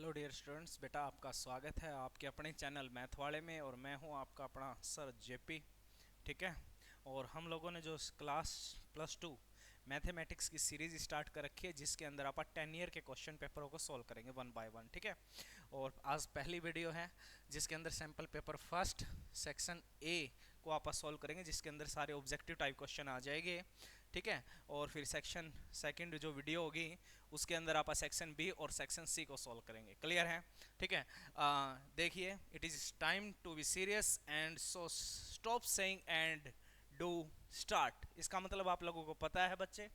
Hello dear students, बेटा आपका स्वागत है आपके अपने चैनल मैथ वाले में। और मैं हूं आपका अपना सर जेपी। ठीक है। और हम लोगों ने जो क्लास +2 मैथमेटिक्स की सीरीज स्टार्ट कर रखी है, जिसके अंदर आप 10 ईयर के क्वेश्चन पेपरों को सॉल्व करेंगे 1 बाय 1। ठीक है। और आज पहली वीडियो है जिसके अंदर sample paper first section A को आप सॉल्व करेंगे, जिसके अंदर सारे ऑब्जेक्टिव टाइप क्वेश्चन आ जाएंगे। ठीक है। और फिर सेक्शन सेकंड जो वीडियो होगी उसके अंदर आप सेक्शन बी और सेक्शन सी को सॉल्व करेंगे। क्लियर है? ठीक है। देखिए, it is time to be serious and so stop saying and do start. इसका मतलब आप लोगों को पता है बच्चे।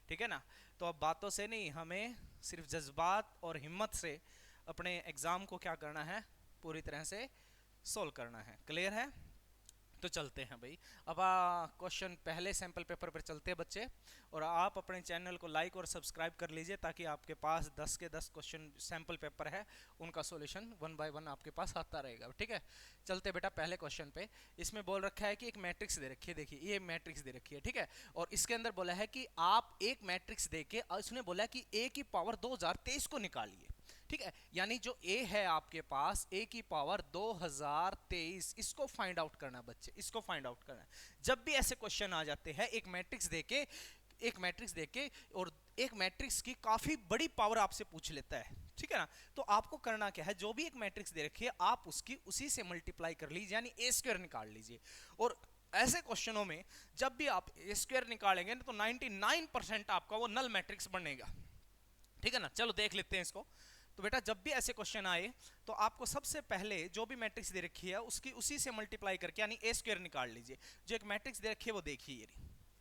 ठीक है ना? तो अब बातों से नहीं, हमें सिर्फ जज्बात और हिम्मत से अपने एग्जाम को क्या करना है, पूरी तरह से सोल्व करना है। क्लियर है? तो चलते हैं भाई। अब क्वेश्चन पहले सैंपल पेपर पर चलते हैं बच्चे। और आप अपने चैनल को लाइक और सब्सक्राइब कर लीजिए, ताकि आपके पास 10 के 10 क्वेश्चन सैंपल पेपर है, उनका सॉल्यूशन 1 बाय 1 आपके पास आता रहेगा। ठीक है। चलते बेटा पहले क्वेश्चन पे। इसमें बोल रखा है कि एक मैट्रिक्स दे रखी है। देखिए, ये मैट्रिक्स दे रखी है। ठीक है। और इसके अंदर बोला है कि आप एक मैट्रिक्स देके, उसने बोला कि ए की पावर 2023 को निकालिए। ठीक है। यानी जो ए है आपके पास, ए की पावर 2023, इसको फाइंड आउट करना बच्चे, इसको फाइंड आउट करना। जब भी ऐसे क्वेश्चन आ जाते हैं, एक मैट्रिक्स देके और एक मैट्रिक्स की काफी बड़ी पावर आपसे पूछ लेता है। ठीक है ना? तो आपको करना क्या है, जो भी एक मैट्रिक्स दे रखी है आप उसकी उसी से मल्टीप्लाई कर लीजिए, यानी ए स्क्वायर निकाल लीजिए। और ऐसे क्वेश्चनों में जब भी आप ए स्क्वायर निकालेंगे तो 99% आपका वो नल मैट्रिक्स बनेगा। ठीक है ना? चलो देख लेते हैं इसको। तो बेटा जब भी ऐसे क्वेश्चन आए तो आपको सबसे पहले जो भी मैट्रिक्स दे रखी है उसकी उसी से मल्टीप्लाई करके, यानी ए स्क्वायर निकाल लीजिए। जो एक मैट्रिक्स दे रखी है वो देखिए,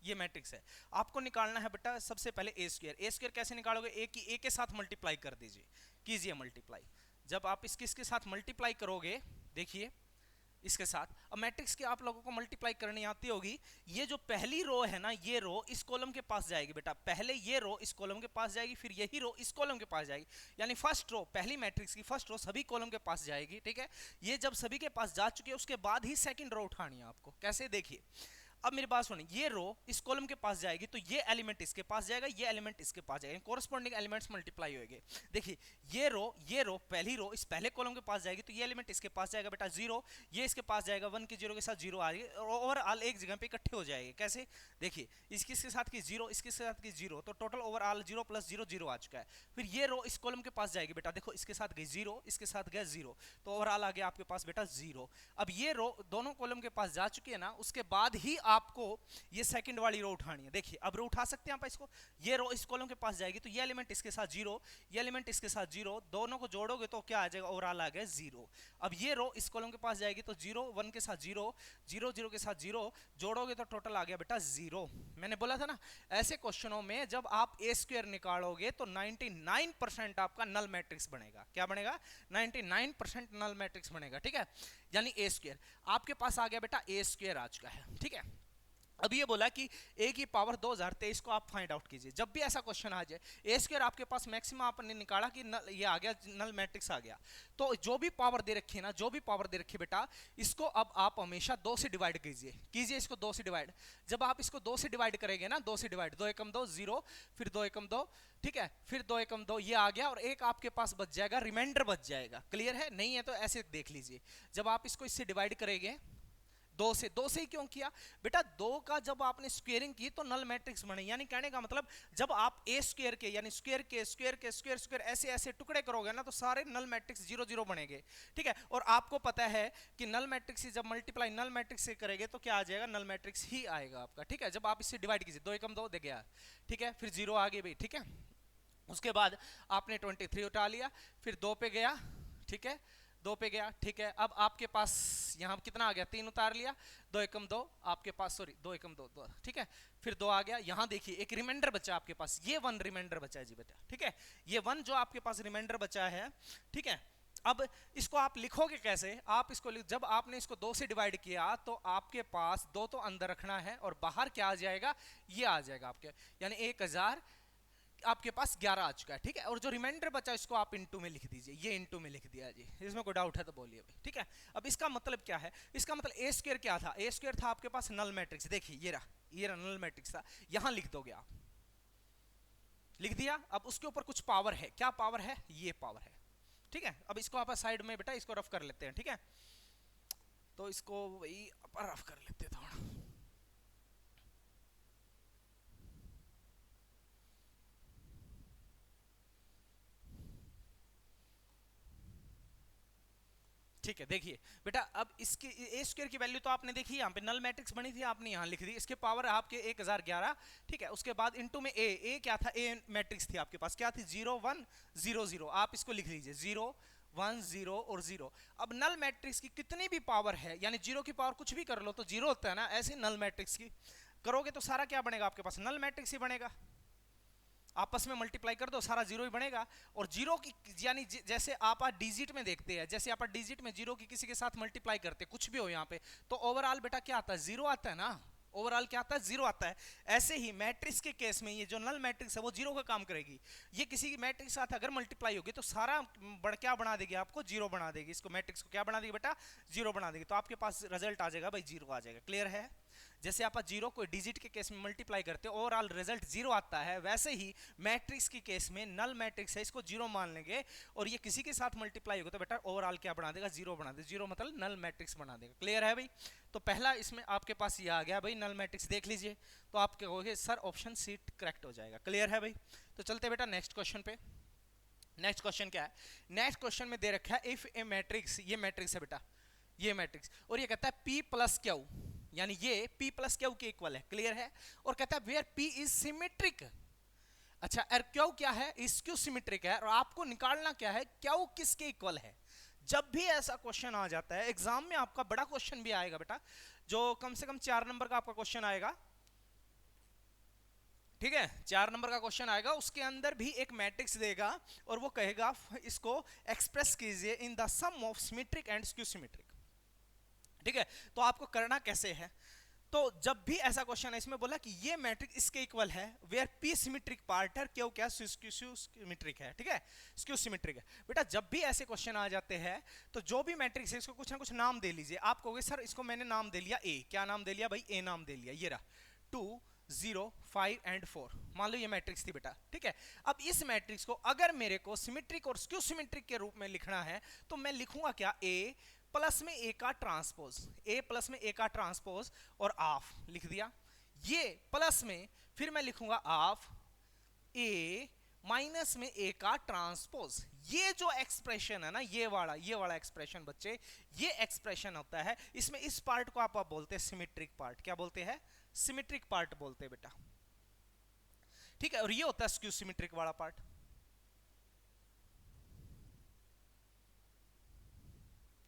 ये मैट्रिक्स है। आपको निकालना है बेटा सबसे पहले ए स्क्वायर। ए स्क्वायर कैसे निकालोगे? ए के साथ मल्टीप्लाई कर दीजिए, कीजिए मल्टीप्लाई। जब आप इसके साथ मल्टीप्लाई करोगे, देखिए इसके साथ, अब मैट्रिक्स की आप लोगों को मल्टीप्लाई करनी आती होगी। ये जो पहली रो है ना, ये रो इस कॉलम के पास जाएगी बेटा। पहले ये रो इस कॉलम के पास जाएगी, फिर यही रो इस कॉलम के पास जाएगी। यानी फर्स्ट रो, पहली मैट्रिक्स की फर्स्ट रो सभी कॉलम के पास जाएगी। ठीक है। ये जब सभी के पास जा चुकी है, उसके बाद ही सेकंड रो उठानी है आपको। कैसे? देखिए, अब मेरी बात सुनिए, ये रो इस कॉलम के पास जाएगी तो ये एलिमेंट इसके पास जाएगा, ये एलिमेंट इसके पास जाएगा, कोरस्पॉन्डिंग एलिमेंट्स मल्टीप्लाई होंगे। देखिए, ये रो पहली रो इस पहले कॉलम के पास जाएगी तो ये एलिमेंट इसके पास जाएगा बेटा 0, ये इसके पास जाएगा 1 के 0 के साथ 0 आ रही है, और ओवरऑल एक जगह पे इकट्ठे हो जाएंगे। कैसे? देखिए, इसके साथ की 0, इसके साथ की 0, तो टोटल ओवरऑल 0 + 0 0 आ चुका है। फिर ये रो इस कॉलम के पास जाएगी बेटा, देखो इसके साथ गई 0, इसके साथ गया 0, तो ओवरऑल आ गया आपके पास बेटा 0। अब ये रो दोनों कॉलम के पास जा चुकी है ना, उसके बाद ही आपको ये सेकंड वाली रो उठानी है। देखिए, अब रो उठा सकते हैं आप इसको। ये रो इस कॉलम के पास जाएगी तो ये एलिमेंट इसके साथ 0, ये एलिमेंट इसके साथ 0, दोनों को जोड़ोगे तो क्या आ जाएगा? ओवरऑल आ गया 0। अब ये रो इस कॉलम के पास जाएगी तो 0 1 के साथ 0, 0 0 के साथ 0, जोड़ोगे तो टोटल आ गया बेटा 0। मैंने बोला था ना, ऐसे क्वेश्चनों में जब आप ए स्क्वायर निकालोगे तो 99% आपका नल मैट्रिक्स बनेगा। क्या बनेगा? 99% नल मैट्रिक्स बनेगा। ठीक है। यानी ए स्क्वायर आपके पास आ गया बेटा, ए स्क्वायर आ चुका है। ठीक है। अब ये बोला कि ए की पावर 2023 को आप फाइंड आउट कीजिए। जब भी ऐसा क्वेश्चन आ जाए, ए स्क्वायर आपके पास मैक्सिमम आपने निकाला कि ये आ गया, नल मैट्रिक्स आ गया, तो जो भी पावर दे रखी है ना, जो भी पावर दे रखी है बेटा, इसको अब आप हमेशा 2 से डिवाइड कीजिए इसको 2 से डिवाइड। जब आप इसको 2 से डिवाइड करेंगे ना, 2 से डिवाइड, 2 एकम 2 0, फिर 2 एकम 2, ठीक है, फिर 2 एकम 2, ये आ गया, और एक आपके पास बच जाएगा, रिमाइंडर बच जाएगा। क्लियर है? नहीं है तो ऐसे देख लीजिए। जब आप इसको इससे डिवाइड करेंगे, दो से ही क्यों किया बेटा? 2 का जब आपने स्क्वेयरिंग की तो नल मैट्रिक्स बने। यानी कहने का मतलब, जब आप ए स्क्वेयर के, यानी स्क्वेयर ऐसे ऐसे टुकड़े करोगे ना, तो सारे नल मैट्रिक्स 0 0 बनेंगे। ठीक है। और आपको पता है कि नल मैट्रिक्स से जब मल्टीप्लाई नल मैट्रिक्स से करेंगे तो क्या आ जाएगा? नल मैट्रिक्स ही आएगा आपका। ठीक है। जब आप इससे डिवाइड कीजिए, 2 एकम 2 दे गया। ठीक है। फिर 0 आ गई भाई। ठीक है। उसके बाद आपने 23 उठा लिया, फिर 2 पे गया। ठीक है। 2 पे गया। ठीक है। अब आपके पास यहां कितना आ गया? 3 उतार लिया, 2 एकम 2 आपके पास, सॉरी 2 एकम 2 2। ठीक है। फिर 2 आ गया। यहां देखिए एक रिमाइंडर बचा आपके पास, ये 1 रिमाइंडर बचा है जी बेटा। ठीक है। ये 1 जो आपके पास रिमाइंडर बचा है। ठीक है। अब इसको आप लिखोगे कैसे? आप इसको जब आपने इसको 2 से डिवाइड किया तो आपके पास 2 तो अंदर रखना है, और बाहर क्या आ जाएगा? ये आ जाएगा आपके, यानी 1000 आपके पास 11 आ चुका है। ठीक है। और जो रिमाइंडर बचा इसको आप इनटू में लिख दीजिए। ये इनटू में लिख दिया जी। इसमें कोई डाउट है तो बोलिए भाई। ठीक है। अब इसका मतलब क्या है? इसका मतलब ए स्क्वायर क्या था? ए स्क्वायर था आपके पास नल मैट्रिक्स। देखिए ये रहा नल मैट्रिक्स था। यहां लिख दोगे आप, लिख दिया। अब उसके ऊपर कुछ पावर है। क्या पावर है? ये पावर है। ठीक है। अब इसको आप साइड में बेटा इसको रफ कर लेते हैं, ठीक है। तो इसको वही रफ कर लेते हैं थोड़ा। ठीक है, देखिए बेटा अब इसकी ए स्क्वायर की वैल्यू तो आपने देखी, यहाँ पे नल मैट्रिक्स बनी थी, आपने यहाँ लिख दी, इसके पावर आपके 1011, ठीक है। उसके बाद इनटू में ए क्या था, ए मैट्रिक्स थी आपके पास, क्या थी 0 1 0 0, आप इसको लिख लीजिए 0 1 0 और 0। अब नल मैट्रिक्स की कितनी भी पावर है, यानी 0 की पावर कुछ भी कर लो तो 0 होता है ना, ऐसे नल मैट्रिक्स की करोगे तो सारा क्या बनेगा आपके पास, नल मैट्रिक्स ही बनेगा। आपस में मल्टीप्लाई कर दो सारा जीरो ही बनेगा। और जीरो की यानी जैसे आप डिजिट में देखते हैं, जैसे आप डिजिट में जीरो की किसी के साथ मल्टीप्लाई करते हैं, कुछ भी हो यहाँ पे, तो ओवरऑल बेटा क्या आता है, जीरो आता है ना, ओवरऑल क्या आता है, जीरो आता है। ऐसे ही मैट्रिक्स के केस में ये जो नल मैट्रिक्स है वो जीरो का काम करेगी। ये किसी की मैट्रिक्स के साथ अगर मल्टीप्लाई होगी तो सारा क्या बना देगी, आपको जीरो बना देगी, इसको मैट्रिक्स को क्या बना देगी बेटा, जीरो बना देगी। तो आपके पास रिजल्ट आ जाएगा भाई जीरो आ जाएगा। क्लियर है। जैसे आप जीरो को डिजिट के केस में मल्टीप्लाई करते हो ओवरऑल रिजल्ट जीरो आता है, वैसे ही मैट्रिक्स के केस में नल मैट्रिक्स है इसको जीरो मान लेंगे और ये किसी के साथ मल्टीप्लाई होगा तो बेटा ओवरऑल क्या बना देगा, जीरो बना देगा। जीरो मतलब नल मैट्रिक्स बना देगा। क्लियर है भाई। तो पहला इसमें आपके पास ये आ गया भाई नल मैट्रिक्स, देख लीजिए। तो आप कहोगे सर ऑप्शन सी करेक्ट हो जाएगा। क्लियर है भाई। तो चलते बेटा नेक्स्ट क्वेश्चन पे। नेक्स्ट क्वेश्चन क्या है, नेक्स्ट क्वेश्चन में दे रखा है इफ ए मैट्रिक्स, ये मैट्रिक्स है बेटा, ये मैट्रिक्स, और ये कहता है P प्लस क्यू, यानी ये P प्लस क्यू के इक्वल है। क्लियर है। और कहता है वेयर P इज सिमेट्रिक। अच्छा, और क्यू क्या है, इसक्यू सिमेट्रिक है, और आपको निकालना क्या है, क्यू किसके इक्वल है। जब भी ऐसा क्वेश्चन आ जाता है एग्जाम में, आपका बड़ा क्वेश्चन भी आएगा बेटा, जो कम से कम 4 नंबर का आपका क्वेश्चन आएगा, ठीक है, 4 नंबर का क्वेश्चन आएगा, उसके अंदर भी एक मैट्रिक्स देगा और वो कहेगा इसको एक्सप्रेस कीजिए in the sum of symmetric and skew symmetric. ठीक है। तो आपको करना कैसे है, तो जब भी ऐसा क्वेश्चन है, इसमें बोला कि ये मैट्रिक्स इसके इक्वल है वेयर P सिमेट्रिक पार्ट है, क्यों क्या स्क्यू सिमेट्रिक है। ठीक है, स्क्यू सिमेट्रिक है। बेटा जब भी ऐसे क्वेश्चन आ जाते हैं तो जो भी मैट्रिक्स है इसको कुछ ना कुछ नाम दे लीजिए। आप कहोगे सर इसको मैंने नाम दे लिया ए, क्या नाम दे लिया भाई, ए नाम दे लिया, ये रहा 2 0 5 एंड 4, मान लो ये मैट्रिक्स थी बेटा। ठीक है। अब इस मैट्रिक्स को अगर मेरे को सिमेट्रिक और स्क्यू सिमेट्रिक के रूप में लिखना है तो मैं लिखूंगा क्या, ए प्लस में ए का ट्रांसपोज, ए प्लस में ए का ट्रांसपोज और ऑफ लिख दिया। ये प्लस में फिर मैं लिखूंगा ऑफ ए माइनस में ए का ट्रांसपोज। ये जो एक्सप्रेशन है ना, ये वाला एक्सप्रेशन बच्चे, ये एक्सप्रेशन होता है, इसमें इस पार्ट को आप बोलते हैं सिमेट्रिक पार्ट। क्या बोलते हैं, सिमेट्रिक पार्ट बोलते हैं बेटा। ठीक है। और ये होता है स्क्यू सिमेट्रिक वाला पार्ट।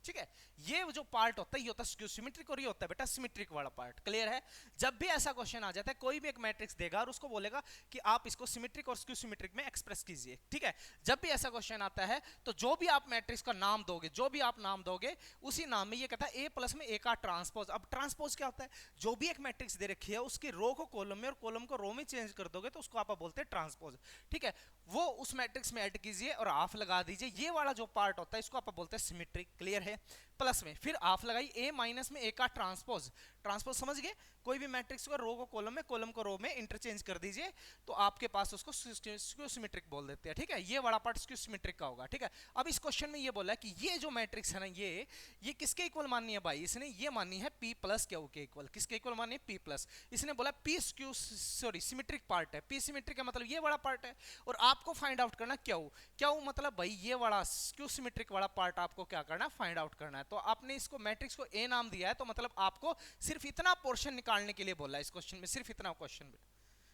ठीक है, ये जो पार्ट होता है ये होता है स्क्यू सिमेट्रिक और ये होता है बेटा सिमेट्रिक वाला पार्ट। क्लियर है। जब भी ऐसा क्वेश्चन आ जाता है, कोई भी एक मैट्रिक्स देगा और उसको बोलेगा कि आप इसको सिमेट्रिक और स्क्यू सिमेट्रिक में एक्सप्रेस कीजिए। ठीक है। जब भी ऐसा क्वेश्चन आता है तो जो भी आप मैट्रिक्स का नाम दोगे, जो भी आप नाम दोगे उसी नाम में ये कहता है ए प्लस में ए का ट्रांसपोज। अब ट्रांसपोज क्या होता है, जो भी एक मैट्रिक्स दे रखी है उसकी रो को कॉलम में और कॉलम को रो में चेंज कर दोगे तो उसको आप बोलते हैं ट्रांसपोज। ठीक है, वो उस मैट्रिक्स में ऐड कीजिए और ऑफ लगा दीजिए। ये वाला जो पार्ट होता है इसको आप बोलते हैं सिमेट्रिक। क्लियर है। प्लस में फिर ऑफ लगाई ए माइनस में ए का ट्रांसपोज, ट्रांसपोज समझ गए, कोई भी मैट्रिक्स को रो को कॉलम में, कॉलम को रो में इंटरचेंज कर दीजिए तो आपके पास उसको स्क्यू सिमेट्रिक बोल देते हैं। ठीक है, ये वाला पार्ट स्क्यू सिमेट्रिक का होगा। ठीक है। अब इस क्वेश्चन में ये बोला है कि ये जो मैट्रिक्स है ना, ये किसके इक्वल माननी है भाई, इसने ये माननी है P प्लस क्यू के इक्वल। किसके इक्वल माननी है, P प्लस। इसने बोला P skew sorry symmetric part है, P सिमेट्रिक का मतलब ये वाला पार्ट है, और आपको फाइंड आउट करना क्यू। क्यू मतलब भाई ये वाला स्क्यू सिमेट्रिक वाला पार्ट आपको क्या करना है, फाइंड आउट करना है। तो आपने इसको मैट्रिक्स को ए नाम दिया है, तो मतलब आपको सिर्फ इतना पोर्शन निकालने के लिए बोला है इस क्वेश्चन में, सिर्फ इतना क्वेश्चन।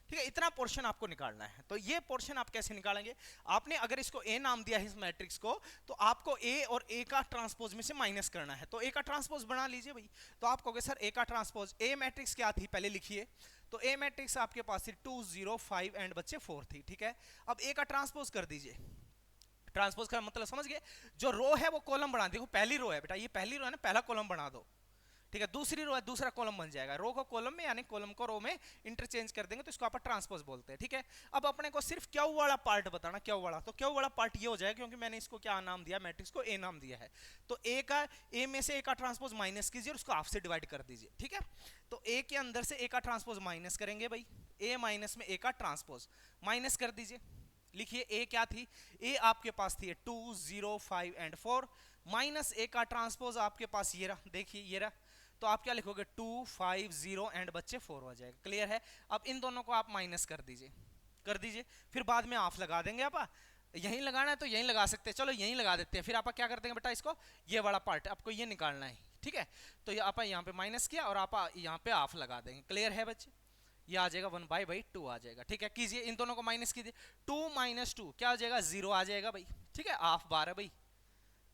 ठीक है, इतना पोर्शन आपको निकालना है। तो ये पोर्शन आप कैसे निकालेंगे, आपने अगर इसको ए नाम दिया है इस मैट्रिक्स को, तो आपको ए और ए का ट्रांसपोज में से माइनस करना है। तो ए का ट्रांसपोज बना लीजिए भाई। तो आप कहोगे सर ए का ट्रांसपोज, ए मैट्रिक्स क्या थी पहले लिखिए। तो ए मैट्रिक्स आपके पास थी 2 0 5 एंड बच्चे 4 थी। ठीक है। अब ए का ट्रांसपोज कर दीजिए। ट्रांसपोज का मतलब समझ गए, जो रो है वो कॉलम बना, देखो पहली रो है बेटा, ये पहली रो है ना, पहला कॉलम बना दो। ठीक है, दूसरी रो है, दूसरा कॉलम बन जाएगा। रो को कॉलम में यानी कॉलम को रो में इंटरचेंज कर देंगे तो इसको आप ट्रांसपोज बोलते हैं। ठीक है। अब अपने को सिर्फ क्यू वाला पार्ट बताना, क्यू वाला, तो क्यू वाला पार्ट ये हो जाएगा क्योंकि मैंने इसको क्या नाम दिया, मैट्रिक्स को ए नाम दिया है। तो ए में से ए का ट्रांसपोज माइनस कीजिए और उसको हाफ से डिवाइड कर दीजिए। ठीक है। तो ए के अंदर से ए का ट्रांसपोज माइनस करेंगे भाई, ए माइनस में ए का ट्रांसपोज माइनस कर दीजिए। लिखिए ए क्या थी, ए आपके पास थी 2 0 5 एंड 4, माइनस ए का ट्रांसपोज आपके पास ये रहा, देखिए ये रहा, तो आप क्या लिखोगे 2 5 0 एंड बच्चे 4 हो जाएगा। क्लियर है। अब इन दोनों को आप माइनस कर दीजिए, फिर बाद में ऑफ लगा देंगे। आप यहीं लगाना है तो यहीं लगा सकते हैं, चलो यहीं लगा देते हैं। फिर आप क्या कर देंगे बेटा, इसको ये वाला पार्ट आपको ये निकालना है, ठीक है। तो ये आप यहाँ पे माइनस किया और आप यहाँ पे ऑफ लगा देंगे। क्लियर है बच्चे, ये आ जाएगा 1/2 आ जाएगा, ठीक है। कीजिए इन दोनों को माइनस कीजिए, 2 - 2 क्या हो जाएगा, 0 आ जाएगा भाई, ठीक है। हाफ बार है भाई,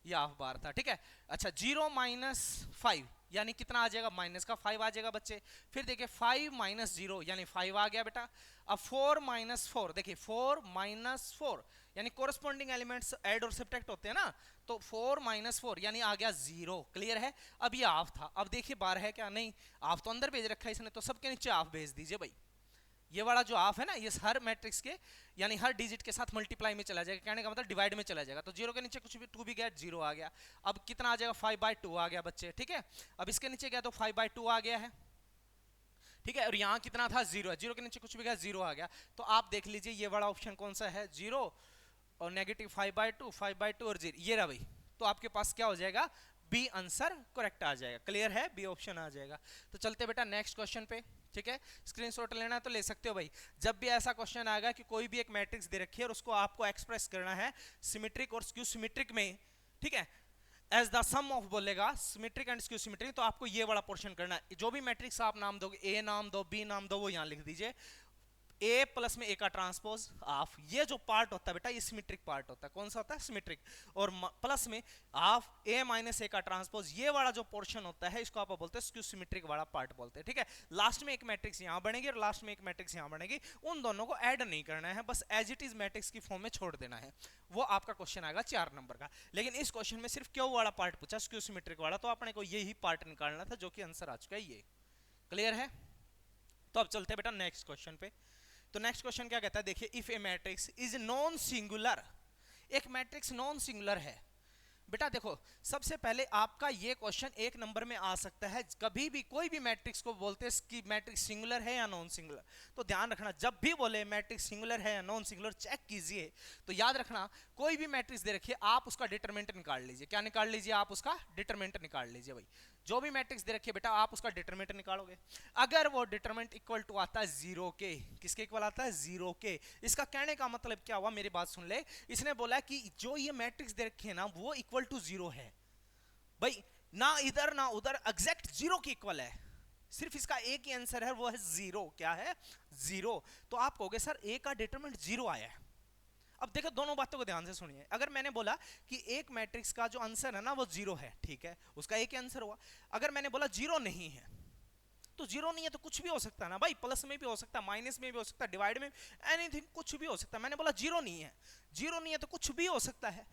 ये हाफ बार था, ठीक है। अच्छा 0 - 5 यानी कितना आ जाएगा, माइनस का 5 आ जाएगा बच्चे। फिर देखिए 5 - 0 यानी 5 आ गया बेटा। अब 4 - 4 देखिए 4 - 4 यानी कोरस्पॉन्डिंग एलिमेंट्स ऐड और सब्ट्रैक्ट होते हैं ना, तो 4 - 4 यानी आ गया 0। क्लियर है। अब ये हाफ था, अब देखिए बार है क्या, नहीं हाफ तो अंदर भेज रखा है इसने, तो सबके नीचे हाफ भेज दीजिए भाई। ये वाला जो हाफ है ना, ये हर मैट्रिक्स के यानी हर डिजिट के साथ मल्टीप्लाई में चला जाएगा, कहने का मतलब डिवाइड में चला जाएगा। तो 0 के नीचे कुछ भी 2 भी गया, 0 आ गया। अब कितना आ जाएगा, 5/2 आ गया बच्चे, ठीक है। अब इसके नीचे गया तो 5/2 आ गया है, ठीक है। और यहाँ कितना था, 0 है, 0 के नीचे कुछ भी गया, 0 आ गया। तो आप देख लीजिए ये वाला ऑप्शन कौन सा है, 0 और नेगेटिव 5/2 और 0, ये रहा भाई। तो आपके पास क्या हो जाएगा, बी आंसर करेक्ट आ जाएगा। क्लियर है, बी ऑप्शन आ जाएगा। तो चलते बेटा नेक्स्ट क्वेश्चन पे, ठीक है। स्क्रीनशॉट लेना है तो ले सकते हो भाई। जब भी ऐसा क्वेश्चन आएगा कि कोई भी एक मैट्रिक्स दे रखी है और उसको आपको एक्सप्रेस करना है सिमेट्रिक और स्क्यू सिमेट्रिक में, ठीक है, एज द सम ऑफ बोलेगा सिमेट्रिक एंड स्क्यू सिमेट्रिक, तो आपको ये वाला पोर्शन करना है। जो भी मैट्रिक्स आप नाम दोगे, ए नाम दो, बी नाम दो, वो यहां लिख दीजिए। ए प्लस में ए का ट्रांसपोज हाफ, ये जो पार्ट होता है बेटा ये सिमेट्रिक पार्ट होता है। कौन सा होता है, सिमेट्रिक। और प्लस में हाफ ए माइनस ए का ट्रांसपोज, ये वाला जो पोर्शन होता है इसको आप बोलते हैं स्क्यू सिमेट्रिक वाला पार्ट बोलते हैं, ठीक है। लास्ट में एक मैट्रिक्स यहां बनेगी और लास्ट में एक मैट्रिक्स यहां बनेगी, उन दोनों को ऐड नहीं करना है, बस एज इट इज मैट्रिक्स की फॉर्म में छोड़ देना है। वो आपका क्वेश्चन आएगा 4 नंबर का। लेकिन इस क्वेश्चन में सिर्फ क्यों वाला पार्ट पूछा, स्क्यू सिमेट्रिक वाला, तो अपने को यही पार्ट निकालना था, जो कि आंसर आ चुका है ये। क्लियर है। तो अब चलते हैं बेटा नेक्स्ट क्वेश्चन पे। तो नेक्स्ट क्वेश्चन क्या कहता है, देखिए if A matrix is non singular, एक मैट्रिक्स नॉन सिंगुलर है। बेटा देखो सबसे पहले आपका ये क्वेश्चन 1 नंबर में आ सकता है, कभी भी कोई भी मैट्रिक्स को बोलते हैं कि मैट्रिक्स सिंगुलर है या नॉन सिंगुलर। तो ध्यान रखना, जब भी बोले मैट्रिक्स सिंगुलर है या नॉन सिंगुलर चेक कीजिए। तो याद रखना कोई भी मैट्रिक्स दे रखिए, आप उसका डिटरमिनेंट निकाल लीजिए। क्या निकाल लीजिए, आप उसका डिटरमिनेंट निकाल लीजिए भाई। जो भी मैट्रिक्स दे रखिए बेटा आप उसका डिटरमिनेंट निकालोगे। अगर वो डिटरमिनेंट इक्वल टू आता है 0 के, किसके इक्वल आता है, 0 के। इसका कहने का मतलब क्या हुआ, मेरी बात सुन ले। इसने बोला कि जो ये मैट्रिक्स दे रखे हैं ना वो इक्वल टू 0 है भाई, ना इधर ना उधर, एग्जैक्ट 0 की इक्वल है। सिर्फ इसका एक ही आंसर है, वो है 0। क्या है, 0। तो आप कहोगे सर ए का डिटरमिनेंट 0 आया है। अब देखो दोनों बातों को ध्यान से सुनिए। अगर मैंने बोला कि एक मैट्रिक्स का जो आंसर है ना वो 0 है, ठीक है, उसका एक ही आंसर हुआ। अगर मैंने बोला 0 नहीं है, तो 0 नहीं है तो कुछ भी हो सकता है ना भाई, प्लस में भी हो सकता है, माइनस में भी हो सकता है, डिवाइड में, एनीथिंग, कुछ भी हो सकता है। मैंने बोला 0 नहीं है, 0 नहीं है तो कुछ भी हो सकता है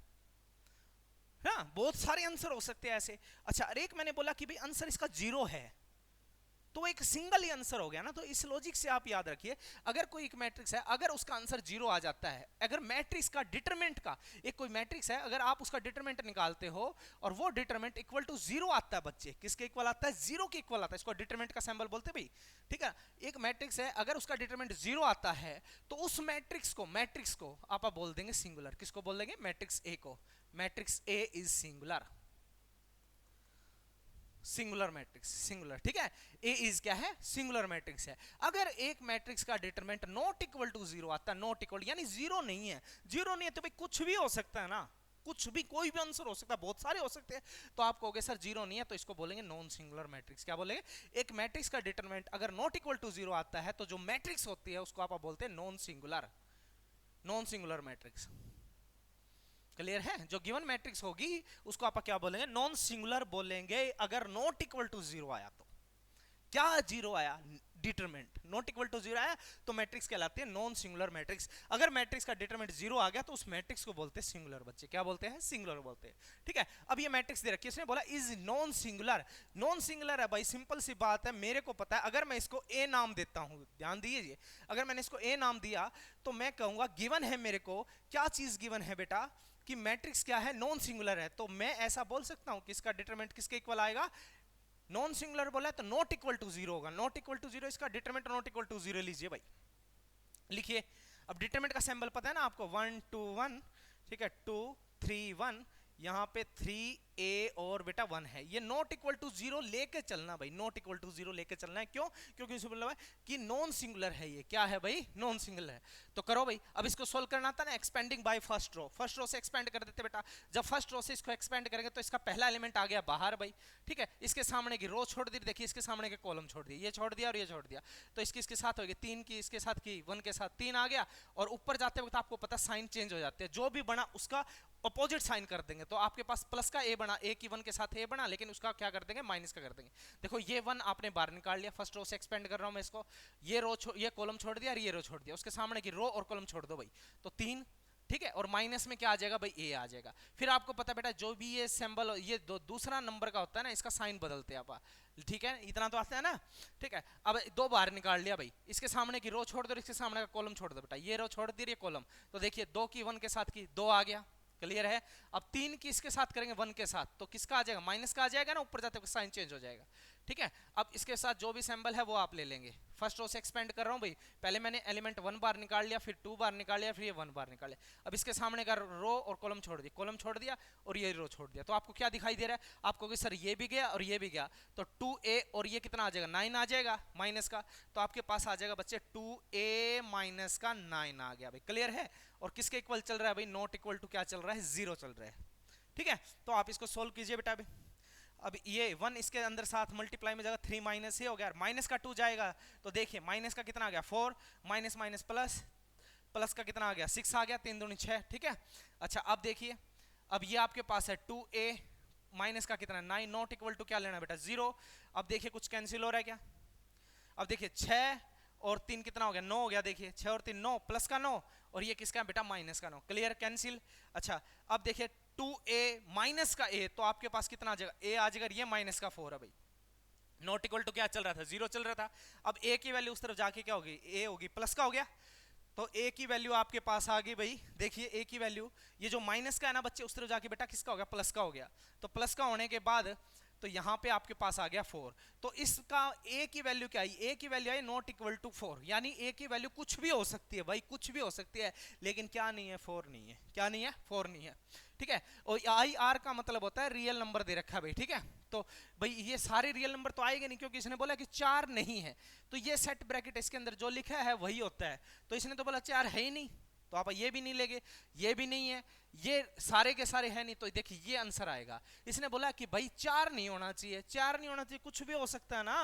ना, बहुत सारे आंसर हो सकते हैं ऐसे। अच्छा और एक मैंने बोला कि भाई आंसर इसका 0 है, तो एक सिंगल ही आंसर हो गया ना। तो इस लॉजिक से आप याद रखिए, अगर कोई एक मैट्रिक्स है, अगर उसका आंसर 0 आ जाता है, अगर मैट्रिक्स का डिटरमिनेंट का, एक कोई मैट्रिक्स है, अगर आप उसका डिटरमिनेंट निकालते हो और वो डिटरमिनेंट इक्वल टू 0 आता है बच्चे, किसके इक्वल आता है, 0 के इक्वल आता है, इसको डिटरमिनेंट का सिंबल बोलते हैं भाई, ठीक है। एक मैट्रिक्स है, अगर उसका डिटरमिनेंट 0 आता है तो उस मैट्रिक्स को आप बोल देंगे सिंगुलर। किसको बोल देंगे, मैट्रिक्स ए को। Matrix A is singular, singular matrix, singular, ठीक है। ए इज क्या है, सिंगुलर मैट्रिक्स है। अगर एक मैट्रिक्स का डिटरमिनेंट नॉट इक्वल टू 0 आता है, नॉट इक्वल यानी 0 नहीं है, 0 नहीं है तो भाई कुछ भी हो सकता है ना, कुछ भी, कोई भी आंसर हो सकता है, बहुत सारे हो सकते हैं। तो आप कहोगे सर 0 नहीं है, तो इसको बोलेंगे नॉन सिंगुलर मैट्रिक्स। क्या बोलेंगे, एक मैट्रिक्स का डिटरमिनेंट अगर नॉट इक्वल टू 0 आता है तो जो मैट्रिक्स होती है उसको आप बोलते हैं non singular, non singular matrix. Clear है। जो गिवन मैट्रिक्स होगी उसको आप क्या बोलेंगे, नॉन सिंगुलर बोलेंगे। अगर नॉट इक्वल टू 0 आया तो, क्या 0 आया, डिटरमिनेंट नॉट इक्वल टू 0 आया तो मैट्रिक्स कहलाती है नॉन सिंगुलर मैट्रिक्स। अगर मैट्रिक्स का डिटरमिनेंट 0 आ गया तो उस मैट्रिक्स को बोलते हैं सिंगुलर बच्चे। क्या बोलते हैं, सिंगुलर बोलते हैं, ठीक है। अब ये मैट्रिक्स दे रखी है, इसने बोला is non singular. Non singular है भाई, सिंपल सी बात है, मेरे को पता है। अगर मैं इसको ए नाम देता हूं, ध्यान दीजिए, अगर मैंने इसको ए नाम दिया तो मैं कहूंगा गिवन है मेरे को, क्या चीज गिवन है बेटा, कि मैट्रिक्स क्या है, नॉन सिंगुलर है। तो मैं ऐसा बोल सकता हूं कि इसका डिटरमिनेंट किसके इक्वल आएगा, नॉन सिंगुलर बोला है तो नॉट इक्वल टू 0 होगा। नॉट इक्वल टू 0, इसका डिटरमिनेंट नॉट इक्वल टू 0 लीजिए भाई, लिखिए। अब डिटरमिनेंट का सिंबल पता है ना आपको, 1 2 1, ठीक है, 2 3 1, यहाँ पे 3a और बेटा 1 है। ये नॉट इक्वल टू 0 लेके चलना भाई, नॉट इक्वल टू 0 लेके चलना है। क्यों? क्योंकि इसमें मतलब है कि नॉन सिंगुलर है। ये क्या है भाई? नॉन सिंगुलर है। तो करो भाई, अब इसको सोल्व करना था ना, expanding by first row. First row से एक्सपेंड कर देते बेटा। जब फर्स्ट रो से इसको एक्सपेंड करेंगे तो इसका पहला एलिमेंट आ गया बाहर भाई, ठीक है। इसके सामने की रो छोड़ दी, देखिए इसके सामने के कॉलम छोड़ दिए, ये छोड़ दिया और ये छोड़ दिया, तो इसके साथ होगी 3 की, इसके साथ की 1 के साथ 3 आ गया। और ऊपर जाते वक्त आपको पता साइन चेंज हो जाते हैं, जो भी बना उसका अपोजिट साइन कर देंगे। तो आपके पास प्लस का ए बना, ए की 1 के साथ ए बना, लेकिन उसका क्या कर देंगे? माइनस का कर देंगे। देखो ये 1 आपने बाहर निकाल लिया, फर्स्ट रो से एक्सपेंड कर रहा हूं मैं इसको, ये रो ये कॉलम छोड़ दिया और ये रो छोड़ दिया, उसके सामने की रो और कॉलम छोड़ दो भाई, तो 3, ठीक है। और माइनस में क्या आ जाएगा भाई? ए आ जाएगा। फिर आपको पता बेटा जो भी ये सिंबल ये दूसरा नंबर का होता है ना, इसका साइन बदलते हैं आप, ठीक है, इतना तो आता है ना, ठीक है। अब 2 बाहर निकाल लिया भाई, इसके सामने की रो छोड़ दो, इसके सामने का कॉलम छोड़ दो बेटा, ये रो छोड़ दी, ये कॉलम, तो देखिए 2 की 1 के साथ की 2 आ गया, क्लियर है। अब 3 की इसके साथ करेंगे 1 के साथ, तो किसका आ जाएगा? माइनस का आ जाएगा ना, ऊपर जाते हुए साइन चेंज हो जाएगा, ठीक है। अब इसके साथ जो भी सिंबल है वो आप ले लेंगे। फर्स्ट रो से एक्सपेंड कर रहा हूं भाई, पहले मैंने एलिमेंट 1 बार निकाल लिया, फिर 2 बार निकाल लिया, फिर ये 1 बार निकाल लिया। अब इसके सामने का रो और कॉलम छोड़ दिया, कॉलम छोड़ दिया और ये रो छोड़ दिया, तो आपको क्या दिखाई दे रहा है? आपको कि सर ये भी गया और ये भी गया, तो 2a और ये कितना आ जाएगा? 9 आ जाएगा माइनस का, तो आपके पास आ जाएगा बच्चे 2a माइनस का 9 आ गया भाई, क्लियर है। और किसके इक्वल चल रहा है भाई? नॉट इक्वल टू क्या चल रहा है? 0 चल रहा है, ठीक है। तो आप इसको सोल्व कीजिए बेटा अभी। अब ये 1 इसके अंदर साथ मल्टीप्लाई में जाएगा, 3 माइनस ये हो गया, माइनस का 2 जाएगा, तो देखिए माइनस का कितना आ गया? 4, माइनस माइनस प्लस, प्लस का कितना आ गया? 6 आ गया, 3 दूनी 6, ठीक है। अच्छा अब देखिए, अब ये आपके पास है 2a माइनस का कितना? 9, नॉट इक्वल टू क्या लेना बेटा? 0। अब देखिए कुछ कैंसिल हो रहा है क्या? अब देखिए 6 और 3 कितना हो गया? 9 हो गया, देखिए 6 और 3 9, प्लस का 9 और ये किसका बेटा? माइनस का 9, क्लियर, कैंसिल। अच्छा अब देखिए 2a माइनस का a, तो आपके पास कितना आ जाएगा? a आ जाएगा, ये माइनस का 4 है भाई, नॉट इक्वल टू क्या चल रहा था? 0 चल रहा था। अब a की वैल्यू उस तरफ जाके क्या होगी? a होगी, प्लस का हो गया, तो a की वैल्यू आपके पास आ गई भाई, देखिए a की वैल्यू, ये जो माइनस का है ना बच्चे, उस तरफ जाके बेटा किसका हो गया? प्लस का हो गया। तो प्लस का होने के बाद तो यहाँ पे आपके पास आ गया 4, तो इसका a की वैल्यू क्या आई? a की वैल्यू आई नॉट इक्वल टू 4, यानी a की वैल्यू कुछ भी हो सकती है भाई, कुछ भी हो सकती है, लेकिन क्या नहीं है? 4 नहीं है। क्या नहीं है? 4 नहीं है, ठीक है। और आई आर का मतलब होता है रियल नंबर दे रखा है भाई, ठीक है। तो भाई ये सारे रियल नंबर तो आएंगे नहीं, क्योंकि इसने बोला कि 4 नहीं है, तो ये सेट ब्रैकेट इसके अंदर जो लिखा है वही होता है, तो इसने तो बोला 4 है ही नहीं, तो आप ये भी नहीं लेंगे, ये भी नहीं है, ये सारे के सारे है नहीं, तो देखिए ये आंसर आएगा। इसने बोला कि भाई 4 नहीं होना चाहिए, 4 नहीं होना चाहिए, कुछ भी हो सकता है ना,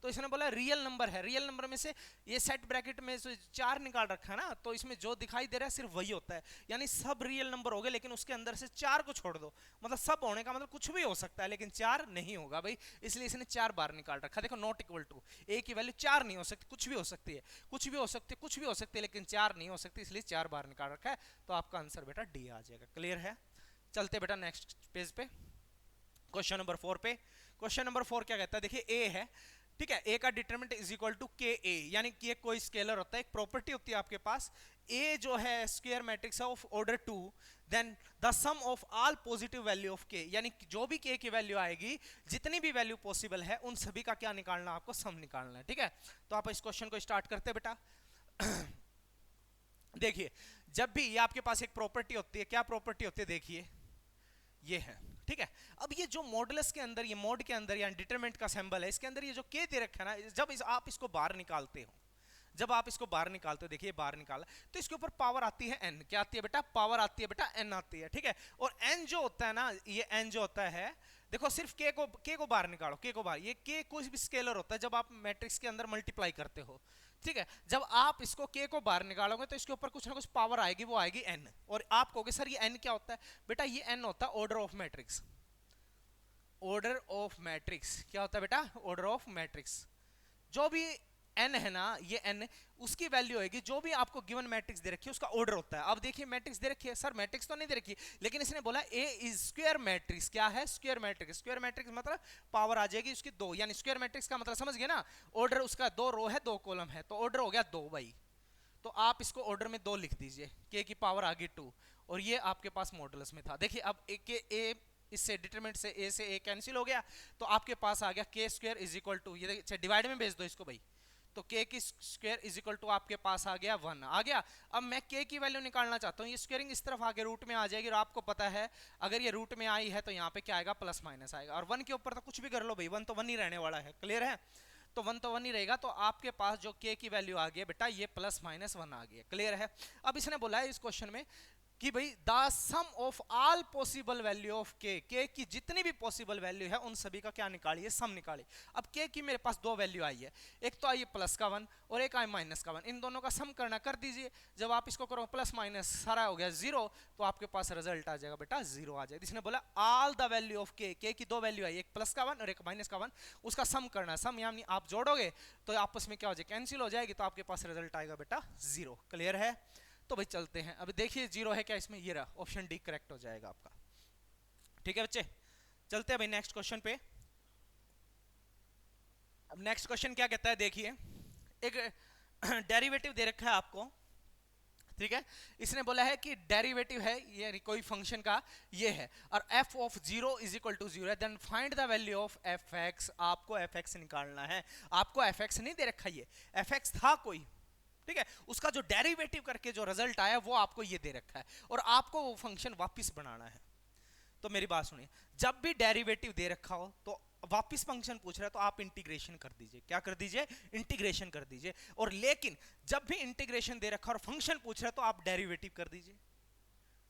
तो इसने बोला रियल नंबर है, रियल नंबर में से ये सेट ब्रैकेट में से 4 निकाल रखा है ना, तो इसमें जो दिखाई दे रहा है सिर्फ वही होता है, यानी सब रियल नंबर हो गए, लेकिन उसके अंदर से 4 को छोड़ दो, मतलब सब होने का मतलब कुछ भी हो सकता है, लेकिन 4 नहीं होगा भाई, इसलिए इसने 4 बार निकाल रखा। देखो नॉट इक्वल टू, a की वैल्यू 4 नहीं हो सकती, कुछ भी हो सकती है, कुछ भी हो सकती है, कुछ भी हो सकती है, लेकिन 4 नहीं हो सकती, इसलिए 4 बार निकाल रखा है, तो आपका आंसर बेटा डी आ जाएगा, क्लियर है। चलते बेटा नेक्स्ट पेज पे, क्वेश्चन नंबर 4 पे। क्वेश्चन नंबर 4 क्या कहता है? देखिए a है, ठीक है, a का डिटरमिनेंट इज इक्वल टू के ए, यानी कि कोई स्केलर होता है, एक प्रॉपर्टी होती है आपके पास, a जो है square matrix of order 2, then the sum of all positive value of k, यानी जो भी k की वैल्यू आएगी, जितनी भी वैल्यू पॉसिबल है उन सभी का क्या निकालना? आपको सम निकालना है, ठीक है। तो आप इस क्वेश्चन को स्टार्ट करते हैं बेटा। देखिए जब भी ये आपके पास एक प्रॉपर्टी होती है, क्या प्रॉपर्टी होती है? देखिए ये है, ठीक है। अब ये जो मॉडुलस के अंदर, ये मोड के अंदर या डिटरमिनेंट का सिंबल है, इसके अंदर ये जो k दे रखा है ना, जब आप इसको बाहर निकालते हो, जब आप इसको बाहर निकालते हो, देखिए बाहर निकाला, तो इसके ऊपर पावर आती है n, क्या आती है बेटा? पावर आती है बेटा, n आती है, ठीक है। और n जो होता है ना, ये n जो होता है, देखो सिर्फ k को बाहर निकालो, k को बाहर, ये k कोई भी स्केलर होता है जब आप मैट्रिक्स के अंदर मल्टीप्लाई करते हो, ठीक है। जब आप इसको k को बाहर निकालोगे तो इसके ऊपर कुछ ना कुछ पावर आएगी, वो आएगी n, और आप कहोगे सर ये n क्या होता है? बेटा ये n होता है order of matrix, order of matrix क्या होता है बेटा? Order of matrix. जो भी n है ना, ये n उसकी वैल्यू होगी जो भी आपको गिवन मैट्रिक्स दे रखी है उसका ऑर्डर होता है। अब देखिए मैट्रिक्स दे रखी है, सर मैट्रिक्स तो नहीं दे रखी, लेकिन इसने बोला a इज स्क्वायर मैट्रिक्स, क्या है? Square matrix. स्क्वायर मैट्रिक्स मतलब पावर आ जाएगी उसकी 2, यानी स्क्वायर मैट्रिक्स का मतलब समझ गए ना, ऑर्डर उसका 2 रो है 2 कॉलम है, तो ऑर्डर हो गया 2 भाई, तो आप इसको ऑर्डर में 2 लिख दीजिए, k की पावर आ गई 2, और ये आपके पास मॉडुलस में था। देखिए अब a इससे डिटरमिनेंट से a से a कैंसिल हो गया, तो आपके पास आ गया k square is equal to, ये देखिए डिवाइड में भेज दो इसको भाई, तो k की स्क्वायर इज इक्वल टू आपके पास आ गया 1 आ गया। अब मैं k की वैल्यू निकालना चाहता हूँ, ये स्क्वायरिंग इस तरफ आगे रूट में आ जाएगी और आपको पता है अगर ये रूट में आई है तो यहाँ पे क्या आएगा, प्लस माइनस आएगा। और 1 के ऊपर तो कुछ भी कर लो भाई, 1 तो 1 ही रहने वाला है, क्लियर है। तो 1 तो 1 ही रहेगा, तो आपके पास जो k की वैल्यू आ गई बेटा ये प्लस माइनस 1 आ गई, क्लियर है। अब इसने बोला है इस क्वेश्चन में कि भाई the sum of all possible value of k, k की जितनी भी पॉसिबल वैल्यू है उन सभी का क्या निकालिए, सम निकालिए। अब k की मेरे पास दो वैल्यू आई है, एक तो आई है प्लस का 1 और एक आई माइनस का 1, इन दोनों का सम करना, कर दीजिए। जब आप इसको करो प्लस माइनस सारा हो गया 0, तो आपके पास रिजल्ट आ जाएगा बेटा 0 आ जाएगा। इसने बोला all the value of k, k की दो वैल्यू आई, एक प्लस का 1 और एक माइनस का 1, उसका सम करना। सम यानी आप जोड़ोगे तो आपस में क्या हो जाएगा, कैंसिल हो जाएगी, तो आपके पास रिजल्ट आएगा बेटा 0, क्लियर है। तो भाई चलते हैं, अभी देखिए 0 है क्या इसमें, ये रहा, ऑप्शन डी करेक्ट हो जाएगा आपका। ठीक है बच्चे, चलते हैं भाई नेक्स्ट क्वेश्चन पे। अब नेक्स्ट क्वेश्चन क्या कहता है, देखिए एक डेरिवेटिव दे रखा है आपको, ठीक है। इसने बोला है कि डेरिवेटिव है ये कोई फंक्शन का, ये है, और f of 0 is equal to 0 है, then find the value of fx। आपको fx निकालना है, आपको fx नहीं दे रखा, ये fx था कोई, ठीक है, उसका जो डेरिवेटिव करके जो रिजल्ट आया वो आपको ये दे रखा है और आपको वो फंक्शन वापस बनाना है। तो मेरी बात सुनिए, जब भी डेरिवेटिव दे रखा हो तो वापस फंक्शन पूछ रहा है तो आप इंटीग्रेशन कर दीजिए, क्या कर दीजिए, इंटीग्रेशन कर दीजिए। और लेकिन जब भी इंटीग्रेशन दे रखा और फंक्शन पूछ रहा है तो आप डेरिवेटिव कर दीजिए।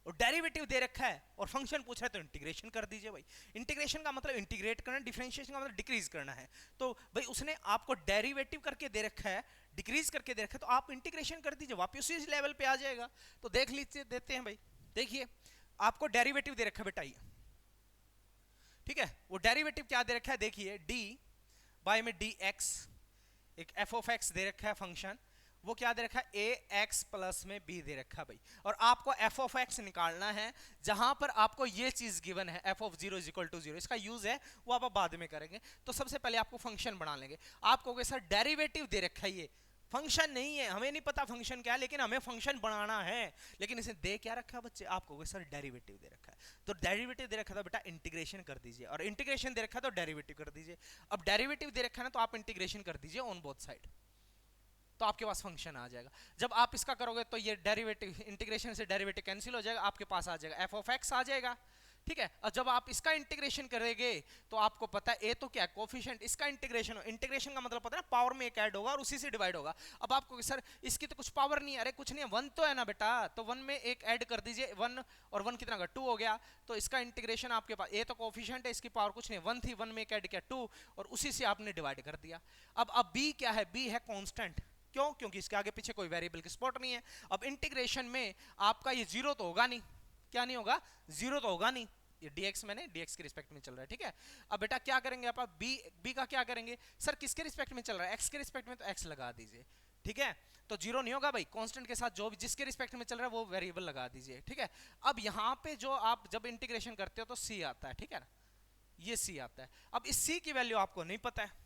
और डेरिवेटिव दे रखा है और फंक्शन पूछ रहा है तो इंटीग्रेशन कर दीजिए भाई। इंटीग्रेशन का मतलब इंटीग्रेट करना, डिफरेंशिएशन का मतलब डिक्रीज करना है। तो भाई उसने आपको डेरिवेटिव करके दे रखा है, डिक्रीज करके दे रखा है, तो आप इंटीग्रेशन कर दीजिए, वापस उसी लेवल पे आ जाएगा। तो देख लीजिए, देते हैं भाई, देखिए आपको डेरिवेटिव दे रखा है बेटा ये, ठीक है। वो डेरिवेटिव क्या दे रखा है, देखिए डी बाय में डी एक्स, एक एफ ऑफ एक्स दे रखा है फंक्शन, वो क्या दे रखा है, ए एक्स प्लस में बी दे रखा है भाई। और आपको एफ ऑफ एक्स निकालना है, जहां पर आपको ये चीज गिवन है f of 0 is equal to 0, इसका यूज है वो आप बाद में करेंगे। तो सबसे पहले आपको फंक्शन बना लेंगे। आपको सर डेरिवेटिव दे रखा है, ये फंक्शन नहीं है, हमें नहीं पता फंक्शन क्या है, लेकिन हमें फंक्शन बनाना है। लेकिन इसे दे क्या रखा है बच्चे, आपको सर डेरिवेटिव दे रखा है। तो डेरिवेटिव दे रखा था बेटा, इंटीग्रेशन कर दीजिए, और इंटीग्रेशन दे रखा है तो डेरिवेटिव कर दीजिए। अब डेरिवेटिव दे रखा है ना, तो आप इंटीग्रेशन कर दीजिए ऑन बोथ साइड, तो आपके पास फंक्शन आ जाएगा। जब आप इसका करोगे तो ये डेरिवेटिव, इंटीग्रेशन से डेरिवेटिव कैंसिल हो जाएगा, आपके पास आ जाएगा एफ ऑफ एक्स आ जाएगा, ठीक है। और जब आप इसका इंटीग्रेशन करेंगे तो आपको पता है ए तो क्या है, कोफिशिएंट, इसका इंटीग्रेशन हो, इंटीग्रेशन का मतलब पता है ना, पावर में एक ऐड होगा और उसी से डिवाइड होगा। अब आपको सर इसकी तो कुछ पावर नहीं है, अरे कुछ नहीं है, 1 तो है ना बेटा, तो 1 में एक ऐड कर दीजिए, 1 और 1 कितना का 2 हो गया। तो इसका इंटीग्रेशन आपके पास, ए तो कोफिशिएंट है, इसकी पावर कुछ नहीं, 1 थी, 1 में एक ऐड किया 2 और उसी से आपने डिवाइड कर दिया। अब बी क्या है, बी है कांस्टेंट, क्यों, क्योंकि इसके आगे पीछे कोई वेरिएबल की स्पॉट नहीं है। अब इंटीग्रेशन में आपका ये 0 तो होगा नहीं, क्या नहीं होगा, 0 तो होगा नहीं, ये dx मैंने dx के रिस्पेक्ट में चल रहा है, ठीक है। अब बेटा क्या करेंगे आप, b का क्या करेंगे, सर किसके रिस्पेक्ट में चल रहा है, x के रिस्पेक्ट में, तो x लगा दीजिए, ठीक है। तो 0 नहीं होगा भाई, कांस्टेंट के साथ जो भी जिसके रिस्पेक्ट में चल रहा है वो वेरिएबल लगा दीजिए, ठीक है। अब यहाँ पे जो आप जब इंटीग्रेशन करते हो तो c आता है, ठीक है ना, ये c आता है। अब इस c की वैल्यू आपको नहीं पता है,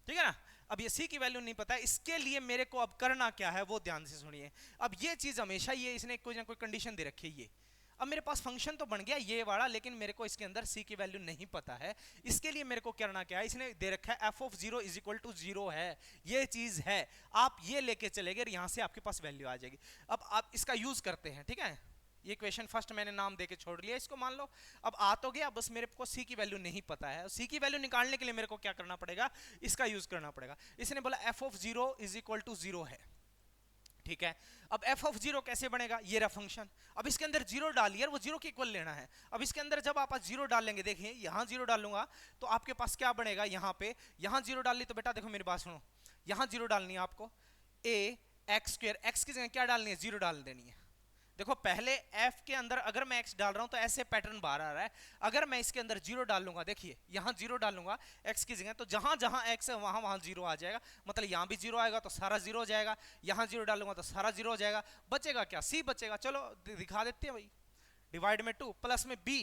ठीक है ना। अब ये c की वैल्यू नहीं पता है, इसके लिए मेरे को अब करना क्या है वो ध्यान से सुनिए। अब ये चीज हमेशा ये इसने कोई ना कोई कंडीशन दे रखी है ये, अब मेरे पास फंक्शन तो बन गया ये वाला, लेकिन मेरे को इसके अंदर c की वैल्यू नहीं पता है। इसके लिए मेरे को करना क्या है, इसने दे रखा है f of 0 is equal to 0 है, ये चीज है, आप ये लेके चले गए, यहां से आपके पास वैल्यू आ जाएगी। अब आप इसका यूज करते हैं, ठीक है। ये इक्वेशन फर्स्ट मैंने नाम देके छोड़ लिया इसको, मान लो अब आ तो गया, बस मेरे को c की वैल्यू नहीं पता है। c की वैल्यू निकालने के लिए मेरे को क्या करना पड़ेगा, इसका यूज करना पड़ेगा। इसने बोला f of 0 is equal to 0 है, ठीक है। अब f ऑफ 0 कैसे बनेगा, ये रहा फंक्शन, अब इसके अंदर 0 डालिए, वो 0 के इक्वल लेना है। अब इसके अंदर जब आप 0 डाल लेंगे, देखिए यहाँ 0 डालूंगा तो आपके पास क्या बनेगा, यहाँ पे यहाँ 0 डाल ली, तो बेटा देखो मेरी बात सुनो, यहाँ 0 डालनी है आपको, a x स्क्वायर, x की जगह क्या डालनी है, 0 डाल देनी है। देखो पहले f के अंदर अगर मैं x डाल रहा हूं तो ऐसे पैटर्न बाहर आ रहा है, अगर मैं इसके अंदर 0 डाल लूंगा, देखिए यहां 0 डालूंगा x की जगह, तो जहां जहां x है वहां वहां 0 आ जाएगा, मतलब यहां भी 0 आएगा तो सारा 0 हो जाएगा, यहां 0 डालूंगा तो सारा 0 हो जाएगा, बचेगा क्या, c बचेगा। चलो दिखा देते हैं भाई, डिवाइड में 2 प्लस में b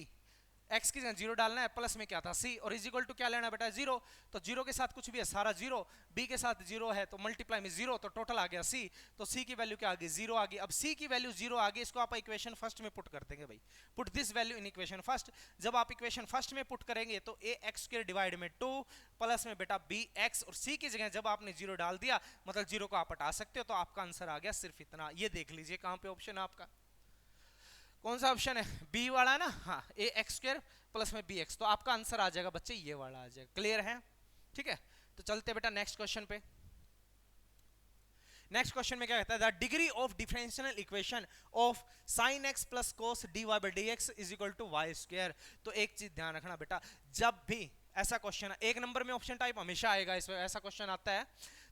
x की जगह 0 डालना है, प्लस में क्या था c, और इज इक्वल टू क्या लेना है बेटा 0, तो 0 के साथ कुछ भी है सारा 0, b के साथ 0 है तो मल्टीप्लाई में 0, तो टोटल आ गया c, तो c की वैल्यू क्या आ गई 0 आ गई। अब c की वैल्यू 0 आ गई, इसको आप इक्वेशन फर्स्ट में पुट कर देंगे भाई, put this value in equation first. जब आप इक्वेशन फर्स्ट में पुट करेंगे तो ax² डिवाइड में 2 प्लस में बेटा bx, और c की जगह जब आपने 0 डाल दिया मतलब 0 को आप हटा सकते हो, तो आपका आंसर आ गया सिर्फ इतना। ये देख लीजिए कहां पे ऑप्शन है आपका, कौन सा ऑप्शन है, बी वाला है ना, हाँ ax² प्लस में bx, तो आपका आंसर आ जाएगा बच्चे ये वाला आ जाएगा। क्लियर है, ठीक है, तो चलते बेटा नेक्स्ट क्वेश्चन पे। नेक्स्ट क्वेश्चन में क्या कहता है, the degree of differential equation of sin x plus cos dy by dx is equal to y²। तो एक चीज ध्यान रखना बेटा, जब भी ऐसा क्वेश्चन, एक नंबर में ऑप्शन टाइप हमेशा आएगा, इसमें ऐसा क्वेश्चन आता है,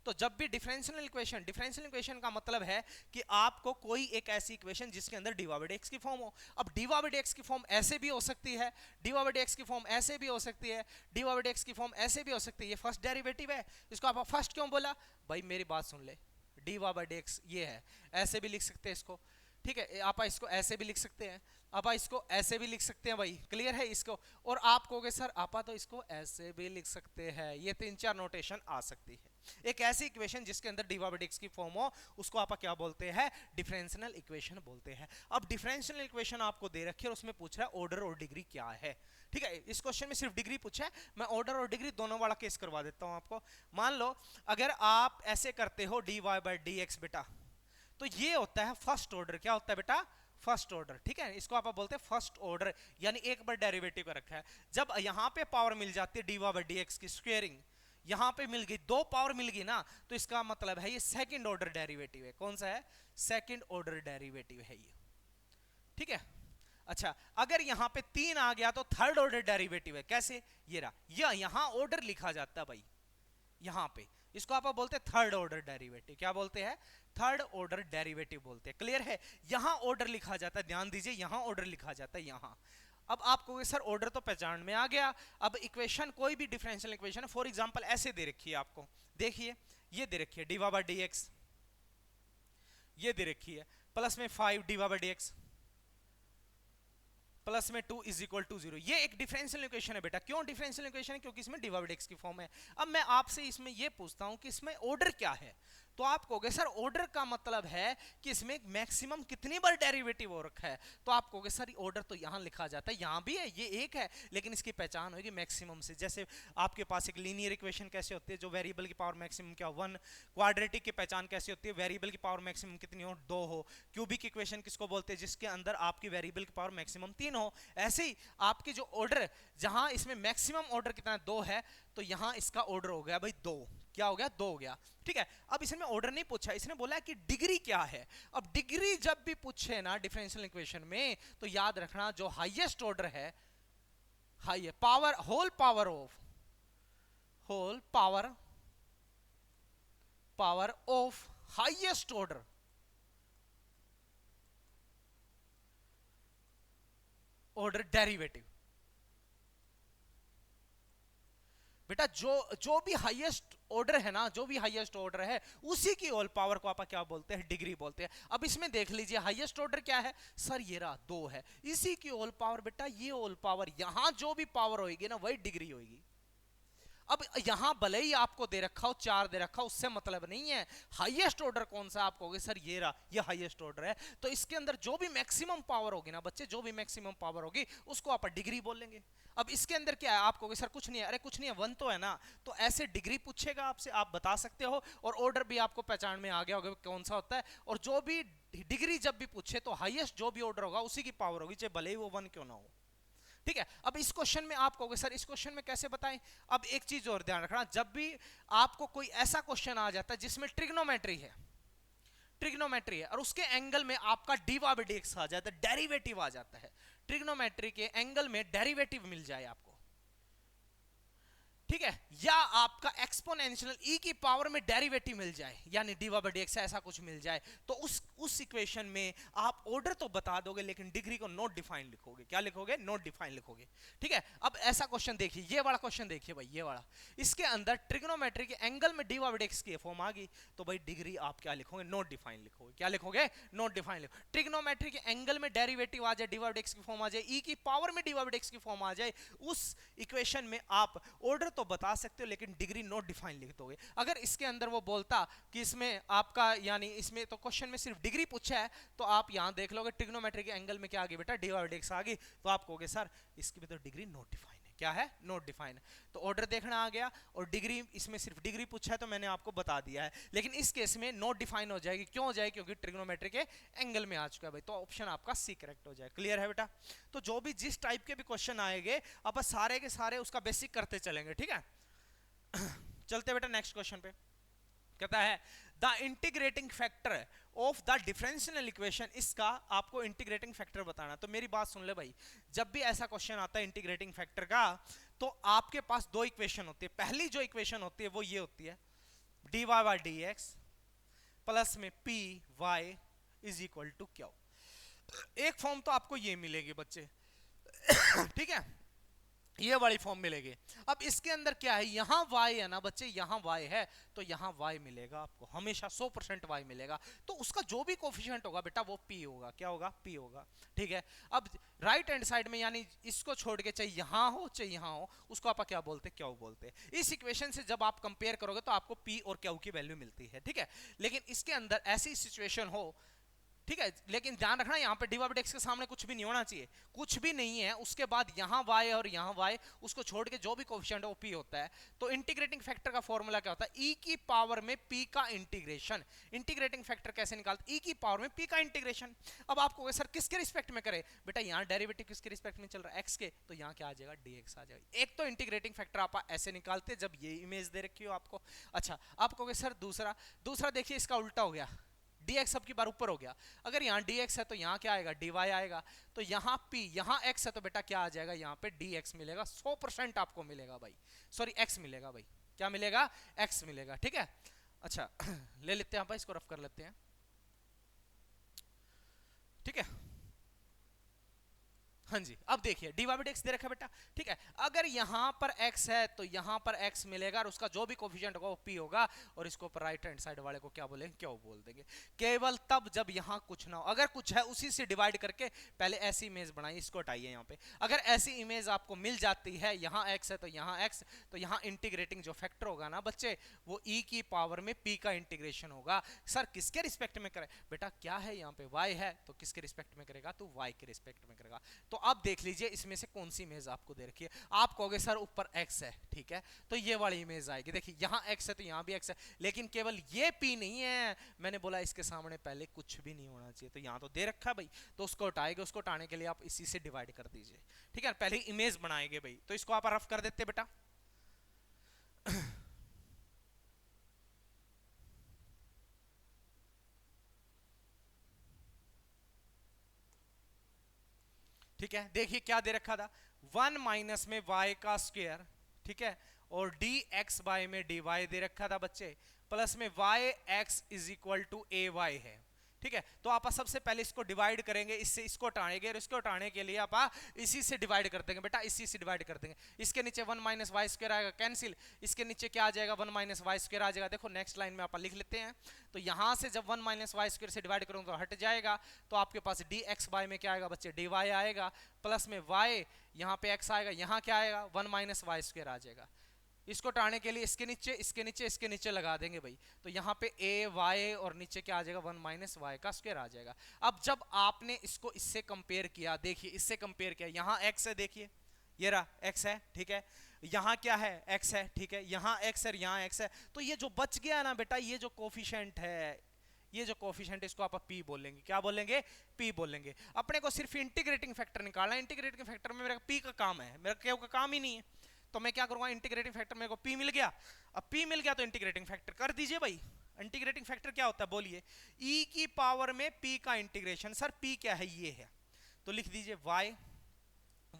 तो जब भी डिफरेंशियल इक्वेशन का मतलब है कि आपको कोई एक ऐसी इक्वेशन जिसके अंदर dy by dx की फॉर्म हो। अब dy by dx की फॉर्म ऐसे भी हो सकती है, dy by dx की फॉर्म ऐसे भी हो सकती है, dy by dx की फॉर्म ऐसे भी हो सकती है। ये फर्स्ट डेरिवेटिव है, इसको आप फर्स्ट क्यों बोला भाई, मेरी बात सुन ले, dy by dx ये है, ऐसे भी लिख सकते हैं इसको, ठीक है, आप इसको ऐसे भी लिख सकते हैं, आप इसको ऐसे भी लिख सकते हैं भाई, क्लियर है इसको, और आप कहोगे सर आपा तो इसको ऐसे भी लिख सकते हैं, ये 3-4 नोटेशन आ सकती है। एक ऐसी इक्वेशन जिसके अंदर dy by dx की फॉर्म हो उसको आप क्या बोलते हैं, डिफरेंशियल इक्वेशन बोलते हैं। अब डिफरेंशियल इक्वेशन आपको दे रखी है और उसमें पूछ रहा है ऑर्डर और डिग्री क्या है, ठीक है, इस क्वेश्चन में सिर्फ डिग्री पूछा है, मैं ऑर्डर और डिग्री दोनों वाला केस करवा देता हूं आपको। मान लो अगर आप ऐसे करते हो dy by dx बेटा, तो ये होता है फर्स्ट ऑर्डर, क्या होता है बेटा फर्स्ट ऑर्डर, ठीक है, इसको आप बोलते हैं फर्स्ट ऑर्डर, यानी एक बार डेरिवेटिव का रखा है। जब यहां पे पावर मिल जाती है dy by dx की स्क्वायरिंग, यहां पे मिल गई, 2 पावर मिल गई ना, तो इसका मतलब है ये सेकंड ऑर्डर डेरिवेटिव है। कौन सा है, सेकंड ऑर्डर डेरिवेटिव है ये, ठीक है। अच्छा, अगर यहां पे 3 आ गया तो थर्ड ऑर्डर डेरिवेटिव है, कैसे, ये रहा, यहां ऑर्डर लिखा जाता है भाई, यहां पे इसको आप बोलते हैं थर्ड ऑर्डर डेरिवेटिव, क्या बोलते हैं, थर्ड ऑर्डर डेरिवेटिव बोलते हैं। क्लियर है, यहां ऑर्डर लिखा जाता है, ध्यान दीजिए यहां ऑर्डर लिखा जाता है यहां। अब आपको सर ऑर्डर तो पहचान में आ गया। अब इक्वेशन कोई भी डिफरेंशियल इक्वेशन, फॉर एग्जांपल ऐसे दे रखी है आपको, देखिए ये दे रखी है dy by dx, ये दे रखी है प्लस में 5 dy by dx प्लस में 2 इज इक्वल टू 0, ये एक डिफरेंशियल इक्वेशन है बेटा। क्यों डिफरेंशियल इक्वेशन है, क्योंकि इसमें dy by dx की फॉर्म है। अब मैं आपसे इसमें ये पूछता हूं कि इसमें ऑर्डर क्या है, तो आप कहोगे सर ऑर्डर का मतलब है कि इसमें मैक्सिमम कितनी बार डेरिवेटिव हो रखा है, तो आप कहोगे सर ऑर्डर तो यहां लिखा जाता है, यहां भी है, ये एक है, लेकिन इसकी पहचान होगी मैक्सिमम से। जैसे आपके पास एक लीनियर इक्वेशन कैसे होती है, जो वेरिएबल की पावर मैक्सिमम क्या 1, क्वाड्रेटिक की पहचान कैसे होती है, वेरिएबल की पावर मैक्सिमम कितनी हो 2 हो, क्यूबिक इक्वेशन किसको बोलते हैं, जिसके अंदर आपकी वेरिएबल की पावर मैक्सिमम 3 हो। ऐसे ही आपकी जो ऑर्डर, जहां इसमें मैक्सिमम ऑर्डर कितना 2 है, तो यहां इसका ऑर्डर हो गया भाई 2, क्या हो गया 2 हो गया, ठीक है। अब इसने ऑर्डर नहीं पूछा, इसने बोला कि डिग्री क्या है। अब डिग्री जब भी पूछे ना डिफरेंशियल इक्वेशन में, तो याद रखना जो हाईएस्ट ऑर्डर है, high power, whole power of highest order, order derivative बेटा, जो भी हाईएस्ट ऑर्डर है ना, जो भी हाईएस्ट ऑर्डर है उसी की होल पावर को आप क्या बोलते हैं, डिग्री बोलते हैं। अब इसमें देख लीजिए हाईएस्ट ऑर्डर क्या है सर, ये रहा 2 है, इसी की होल पावर बेटा, ये होल पावर, यहां जो भी पावर होगी ना वही डिग्री होगी। अब यहां भले ही आपको दे रखा हो 4 दे रखा हो, उससे मतलब नहीं है, हाईएस्ट ऑर्डर कौन सा आप कहोगे सर ये रहा, ये हाईएस्ट ऑर्डर है, तो इसके अंदर जो भी मैक्सिमम पावर होगी ना बच्चे, जो भी मैक्सिमम पावर होगी उसको आप डिग्री बोल लेंगे। अब इसके अंदर क्या है, आप कहोगे सर कुछ नहीं है, अरे कुछ नहीं है 1 तो है ना, तो ऐसे डिग्री पूछेगा आपसे, आप बता सकते हो, और ऑर्डर भी आपको पहचान में आ गया होगा कौन सा होता है। और जो भी डिग्री जब भी पूछे तो हाईएस्ट जो भी ऑर्डर होगा उसी की पावर होगी, चाहे भले ही वो 1 क्यों ना हो, ठीक है। अब इस क्वेश्चन में आप कहोगे सर इस क्वेश्चन में कैसे बताएं। अब एक चीज और ध्यान रखना, जब भी आपको कोई ऐसा क्वेश्चन आ जाता है जिसमें ट्रिग्नोमेट्री है और उसके एंगल में आपका dy by dx आ जाता है, डेरिवेटिव आ जाता है, ट्रिग्नोमेट्री के एंगल में डेरिवेटिव मिल जाए आपको, ठीक है, या आपका एक्सपोनेंशियल ई की पावर में डेरिवेटिव मिल जाए, यानी डी बाई डी एक्स ऐसा कुछ मिल जाए, तो उस इक्वेशन में आप ऑर्डर तो बता दोगे लेकिन डिग्री को नॉट डिफाइन लिखोगे। क्या लिखोगे? नॉट डिफाइन लिखोगे। ठीक है, अब ऐसा क्वेश्चन देखिए, ये वाला क्वेश्चन देखिए भाई, ये वाला, इसके अंदर ट्रिग्नोमेट्री के एंगल में डी बाई डी एक्स की फॉर्म आ गई, तो भाई डिग्री आप क्या लिखोगे? नॉट डिफाइन लिखोगे। क्या लिखोगे? नॉट डिफाइन लिखोगे। ट्रिग्नोमेट्री के एंगल में डेरिवेटिव आ जाए, डी बाई डी एक्स की फॉर्म आ जाए, ई की पावर में डी बाई डी एक्स की फॉर्म आ जाए, उस इक्वेशन में आप ऑर्डर तो बता सकते हो लेकिन डिग्री नॉट डिफाइन लिख दोगे। अगर इसके अंदर वो बोलता कि इसमें आपका, यानी इसमें तो क्वेश्चन में सिर्फ डिग्री पूछा है, तो आप यहां देख लोगे ट्रिग्नोमेट्री के एंगल में क्या आ गई बेटा? डी बाई डी एक्स आ गई, तो आप कहोगे सर इसकी भी तो डिग्री नॉट डिफाइन है। क्या है? नॉट डिफाइन है। तो ऑर्डर देखना आ गया, और डिग्री, इसमें सिर्फ डिग्री पूछा है तो मैंने आपको बता दिया है, लेकिन इस केस में नॉट डिफाइन हो जाएगी। क्यों हो जाएगी? क्योंकि ट्रिग्नोमेट्री के एंगल में आ चुका है भाई, तो ऑप्शन आपका सी करेक्ट हो जाए। क्लियर है बेटा? तो जो भी जिस टाइप के भी क्वेश्चन आएंगे अब सारे के सारे उसका बेसिक करते चलेंगे। ठीक है, चलते बेटा नेक्स्ट क्वेश्चन पे। कहता है the integrating factor of the differential equation, इसका आपको इंटीग्रेटिंग फैक्टर बताना। तो मेरी बात सुन ले भाई, जब भी ऐसा क्वेश्चन आता है इंटीग्रेटिंग फैक्टर का, तो आपके पास दो इक्वेशन होती है। पहली जो इक्वेशन होती है वो ये होती है, d y by d x plus में p y is equal to q. एक फॉर्म तो आपको ये मिलेगी बच्चे, ठीक है, ये वाली फॉर्म मिलेगी। अब इसके अंदर क्या है, यहां y है ना बच्चे, यहां y है, तो यहां y मिलेगा आपको, हमेशा 100% y मिलेगा। तो उसका जो भी कोफिशिएंट होगा बेटा वो p होगा। क्या होगा? p होगा। ठीक है, अब राइट हैंड साइड में, यानी इसको छोड़ के चाहे यहां हो चाहे यहां हो, उसको आप क्या बोलते? क्यू बोलते। इस इक्वेशन से जब आप कंपेयर करोगे तो आपको p और क्यू की वैल्यू मिलती है। ठीक है, लेकिन इसके अंदर ऐसी सिचुएशन हो, ठीक है, लेकिन ध्यान रखना यहाँ पे डी बाई डी एक्स के सामने कुछ भी नहीं होना चाहिए, कुछ भी नहीं है, उसके बाद यहाँ y और यहाँ y, उसको छोड़ के जो भी कोफिशिएंट है वो p होता है। तो इंटीग्रेटिंग फैक्टर का फॉर्मूला क्या होता है? e की पावर में p का इंटीग्रेशन। इंटीग्रेटिंग फैक्टर कैसे निकालते? e की पावर में p का इंटीग्रेशन। अब आपको सर किसके रिस्पेक्ट में करे? बेटा यहाँ डेरिवेटिव किसके रिस्पेक्ट में चल रहा है? x के, तो यहाँ क्या आ जाएगा? dx आ जाएगा। एक तो इंटीग्रेटिंग फैक्टर आप ऐसे निकालते जब ये इमेज दे रखी हो आपको। अच्छा, आप कहोगे सर दूसरा देखिए, इसका उल्टा हो गया, dx अब की बार ऊपर हो गया। अगर यहाँ dx है तो यहाँ क्या आएगा? dy आएगा। तो यहाँ p, यहाँ x है तो बेटा क्या आ जाएगा? यहाँ पे dx मिलेगा। 100% आपको मिलेगा भाई, सॉरी x मिलेगा भाई। क्या मिलेगा? x मिलेगा। ठीक है, अच्छा ले लेते हैं भाई, इसको रफ कर लेते हैं। ठीक है, हाँ जी, अब देखिए डी बाई डी एक्स दे रखा है बेटा। ठीक है, अगर यहाँ पर x है तो यहाँ पर x मिलेगा, और उसका जो भी कोफिशिएंट होगा वो p होगा, और इसको ऊपर राइट हैंड साइड वाले को क्या बोलेंगे? क्यों बोल देंगे। केवल तब जब यहाँ कुछ ना हो, अगर कुछ है उसी से डिवाइड करके पहले ऐसी इमेज बनाइए, इसको हटाइए यहाँ पे। अगर ऐसी इमेज आपको मिल जाती है, यहाँ x है तो यहाँ x, तो यहाँ इंटीग्रेटिंग जो फैक्टर होगा ना बच्चे, वो e की पावर में p का इंटीग्रेशन होगा। सर किसके रिस्पेक्ट में करे? बेटा क्या है यहाँ पे? y है, तो किसके रिस्पेक्ट में करेगा? तो y के रिस्पेक्ट में करेगा। तो अब देख लीजिए इसमें से कौन सी इमेज आपको दे रखी है। आप कहोगे सर ऊपर x है, ठीक है, तो ये वाली इमेज आएगी। देखिए यहाँ x है तो यहाँ भी x है, लेकिन केवल ये p नहीं है। मैंने बोला इसके सामने पहले कुछ भी नहीं होना चाहिए, तो यहाँ तो दे रखा है भाई, तो उसको हटाएंगे। उसको हटाने के लिए आप इसी से डिवाइड कर दीजिए। ठीक है, पहले इमेज बनाएंगे भाई, तो इसको आप रफ कर देते बेटा। ठीक है, देखिए क्या दे रखा था, 1 माइनस में y का स्क्वायर, ठीक है, और dx बाय में dy दे रखा था बच्चे, प्लस में yx is equal to ay है। ठीक है, तो आप सबसे पहले इसको डिवाइड करेंगे, इससे इसको हटाएंगे, और इसको हटाने के लिए आप इसी से डिवाइड कर देंगे बेटा, इसी से डिवाइड कर देंगे। इसके नीचे 1 माइनस वाई स्क्वायर आएगा, कैंसिल। इसके नीचे क्या आ जाएगा? 1 माइनस वाई स्क्वायर आ जाएगा। देखो नेक्स्ट लाइन में आप लिख लेते हैं, तो यहां से जब 1 माइनस वाई स्क्वायर से डिवाइड करूंगा तो हट जाएगा, तो आपके पास डी एक्स बाय में क्या आएगा बच्चे? डी वाई आएगा, प्लस में वाई, यहाँ पे एक्स आएगा, यहाँ क्या आएगा? 1 माइनस वाई स्क्वायर आ जाएगा। इसको हटाने के लिए इसके नीचे इसके नीचे इसके नीचे लगा देंगे भाई, तो यहाँ पे ए वाई और नीचे क्या आ जाएगा? 1 माइनस वाई का स्क्वायर आ जाएगा। अब जब आपने इसको इससे कंपेयर किया, देखिए इससे कंपेयर किया, यहाँ x है, देखिए ये रहा x है, ठीक है, यहाँ क्या है? x है, ठीक है, यहाँ x है, यहाँ x है, तो ये जो बच गया ना बेटा, ये जो कोफिशिएंट है, ये जो कोफिशिएंट, इसको आप p बोलेंगे। क्या बोलेंगे? p बोलेंगे। अपने को सिर्फ इंटीग्रेटिंग फैक्टर निकालना है। इंटीग्रेटिंग फैक्टर में मेरा p का काम है, मेरा q का काम ही नहीं है, तो मैं क्या करूंगा? इंटीग्रेटिंग फैक्टर मेरे को p मिल गया। अब p मिल गया तो इंटीग्रेटिंग फैक्टर कर दीजिए भाई। इंटीग्रेटिंग फैक्टर क्या होता है बोलिए? e की पावर में p का इंटीग्रेशन। सर p क्या है? ये है, तो लिख दीजिए y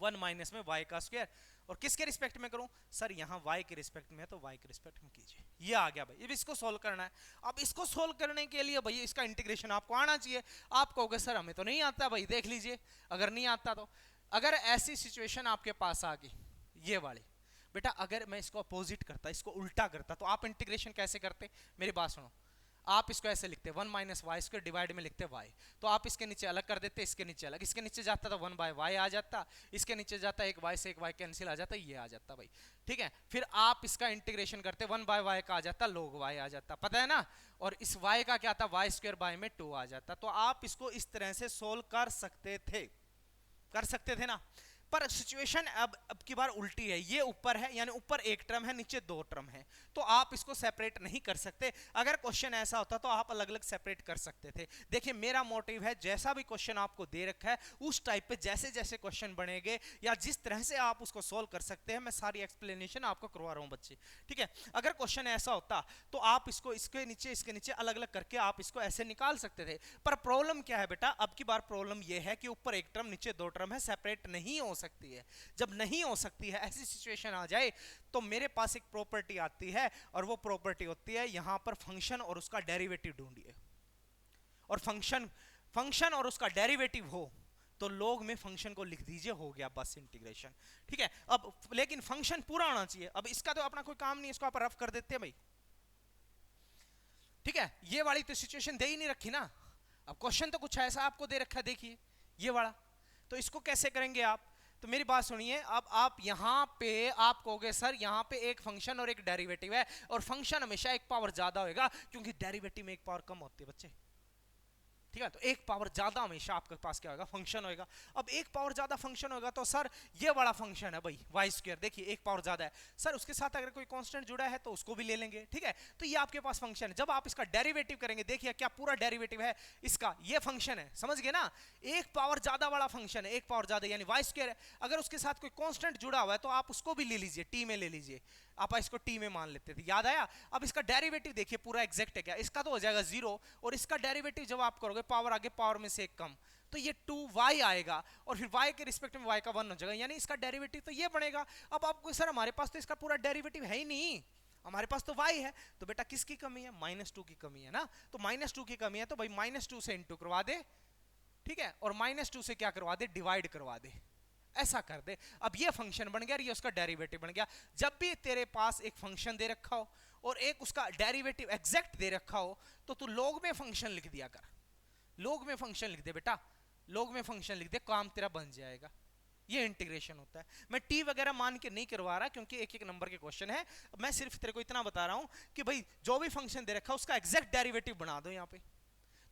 1 माइनस में y का स्क्वायर, और किसके रिस्पेक्ट में करूं सर, यहाँ y के रिस्पेक्ट में है तो y के रिस्पेक्ट में कीजिए। ये आ गया भाई, अब इसको सोल्व करना है। अब इसको सोल्व करने के लिए भाई इसका इंटीग्रेशन आपको आना चाहिए। आप कहोगे सर हमें तो नहीं आता भाई, देख लीजिए अगर नहीं आता तो। अगर ऐसी सिचुएशन आपके पास आ गई ये वाली, बेटा अगर मैं इसको अपोजिट करता, इसको उल्टा करता, तो आप इंटीग्रेशन कैसे करते, मेरी बात सुनो। आप इसको ऐसे लिखते 1 माइनस वाई स्क्वायर डिवाइड में लिखते y, तो आप इसके नीचे अलग कर देते, इसके नीचे अलग, इसके नीचे जाता तो 1 बाय वाई आ जाता, इसके नीचे जाता एक y से एक y कैंसिल आ जाता, ये आ जाता भाई, ठीक है। फिर आप इसका इंटीग्रेशन करते 1 बाय वाई का आ जाता log y आ जाता, पता है ना। और इस y का क्या था, y स्क्वायर बाय में 2 आ जाता। तो आप इसको इस तरह से सोल्व कर सकते थे ना। पर सिचुएशन अब की बार उल्टी है, ये ऊपर है यानी ऊपर एक टर्म है, नीचे दो टर्म है, तो आप इसको सेपरेट नहीं कर सकते। अगर क्वेश्चन ऐसा होता तो आप अलग अलग सेपरेट कर सकते थे। देखिए मेरा मोटिव है, जैसा भी क्वेश्चन आपको दे रखा है उस टाइप पे जैसे जैसे क्वेश्चन बनेंगे या जिस तरह से आप उसको सोल्व कर सकते हैं, मैं सारी एक्सप्लेनेशन आपको करवा रहा हूं बच्चे, ठीक है। अगर क्वेश्चन ऐसा होता तो आप इसको इसके नीचे अलग अलग करके आप इसको ऐसे निकाल सकते थे। पर प्रॉब्लम क्या है बेटा, अब की बार प्रॉब्लम यह है कि ऊपर एक टर्म नीचे दो टर्म है, सेपरेट नहीं हो सकती है। जब नहीं हो सकती है, ऐसी सिचुएशन आ जाए, तो मेरे पास एक प्रॉपर्टी आती है और वो प्रॉपर्टी होती है यहां पर फंक्शन और उसका डेरिवेटिव ढूंढिए। और फंक्शन और उसका डेरिवेटिव हो तो log में फंक्शन को लिख दीजिए, हो गया बस इंटीग्रेशन, ठीक है। अब लेकिन फंक्शन पूरा होना चाहिए। अब इसका तो अपना कोई काम नहीं, इसको आप रफ कर देते हैं भाई, ठीक है। ये वाली तो सिचुएशन दे ही नहीं रखी ना। अब क्वेश्चन तो कुछ ऐसा आपको दे रखा है, देखिए ये वाला, तो इसको कैसे करेंगे आप, तो मेरी बात सुनिए। अब आप यहां पे आप कहोगे सर यहां पे एक फंक्शन और एक डेरिवेटिव है, और फंक्शन हमेशा एक पावर ज्यादा होगा क्योंकि डेरिवेटिव में एक पावर कम होती है बच्चे, ठीक है। तो एक पावर ज्यादा हमेशा आपके पास क्या होगा, फंक्शन होगा। अब एक पावर ज्यादा फंक्शन होगा तो सर ये बड़ा फंक्शन है भाई वाई स्क्वायर, देखिए एक पावर ज्यादा है सर, उसके साथ अगर कोई कांस्टेंट जुड़ा है तो उसको भी ले लेंगे, ठीक है। तो ये आपके पास फंक्शन है। जब आप इसका डेरिवेटिव करेंगे, देखिए क्या पूरा डेरिवेटिव है इसका, ये फंक्शन है, समझ गए ना। एक पावर ज्यादा वाला फंक्शन है, एक पावर ज्यादा यानी वाई स्क्वायर है। अगर उसके साथ कोई कांस्टेंट जुड़ा हुआ है तो आप उसको भी ले लीजिए, टी में ले लीजिए, आप इसको टी में मान लेते थे, याद आया। अब इसका डेरिवेटिव देखिए पूरा एग्जैक्ट है क्या, इसका तो हो जाएगा 0, और इसका डेरिवेटिव जब आप करोगे पावर आगे पावर में से एक कम, तो ये 2y आएगा, और फिर y के रिस्पेक्ट में y का 1 हो जाएगा, यानी इसका डेरिवेटिव तो ये बनेगा। अब आपको सर हमारे पास तो इसका पूरा डेरिवेटिव है ही नहीं, हमारे पास तो y है, तो बेटा किसकी कमी है, -2 की कमी है ना। तो -2 की कमी है तो भाई -2 से इंटू करवा दे, ठीक है, और -2 से क्या करवा दे, डिवाइड करवा दे, ऐसा कर दे। अब ये फंक्शन बन गया, ये उसका डेरिवेटिव बन गया। जब भी तेरे पास एक फंक्शन दे रखा हो और एक उसका डेरिवेटिव एग्जैक्ट दे रखा हो, तो तू log में फंक्शन लिख दिया कर, log में फंक्शन लिख दे बेटा, log में फंक्शन लिख दे, काम तेरा बन जाएगा। ये इंटीग्रेशन होता है। मैं टी वगैरह मान के नहीं करवा रहा क्योंकि एक एक नंबर के क्वेश्चन है, मैं सिर्फ तेरे को इतना बता रहा हूं कि भाई जो भी फंक्शन दे रखा है उसका एग्जैक्ट डेरिवेटिव बना दो यहां पे।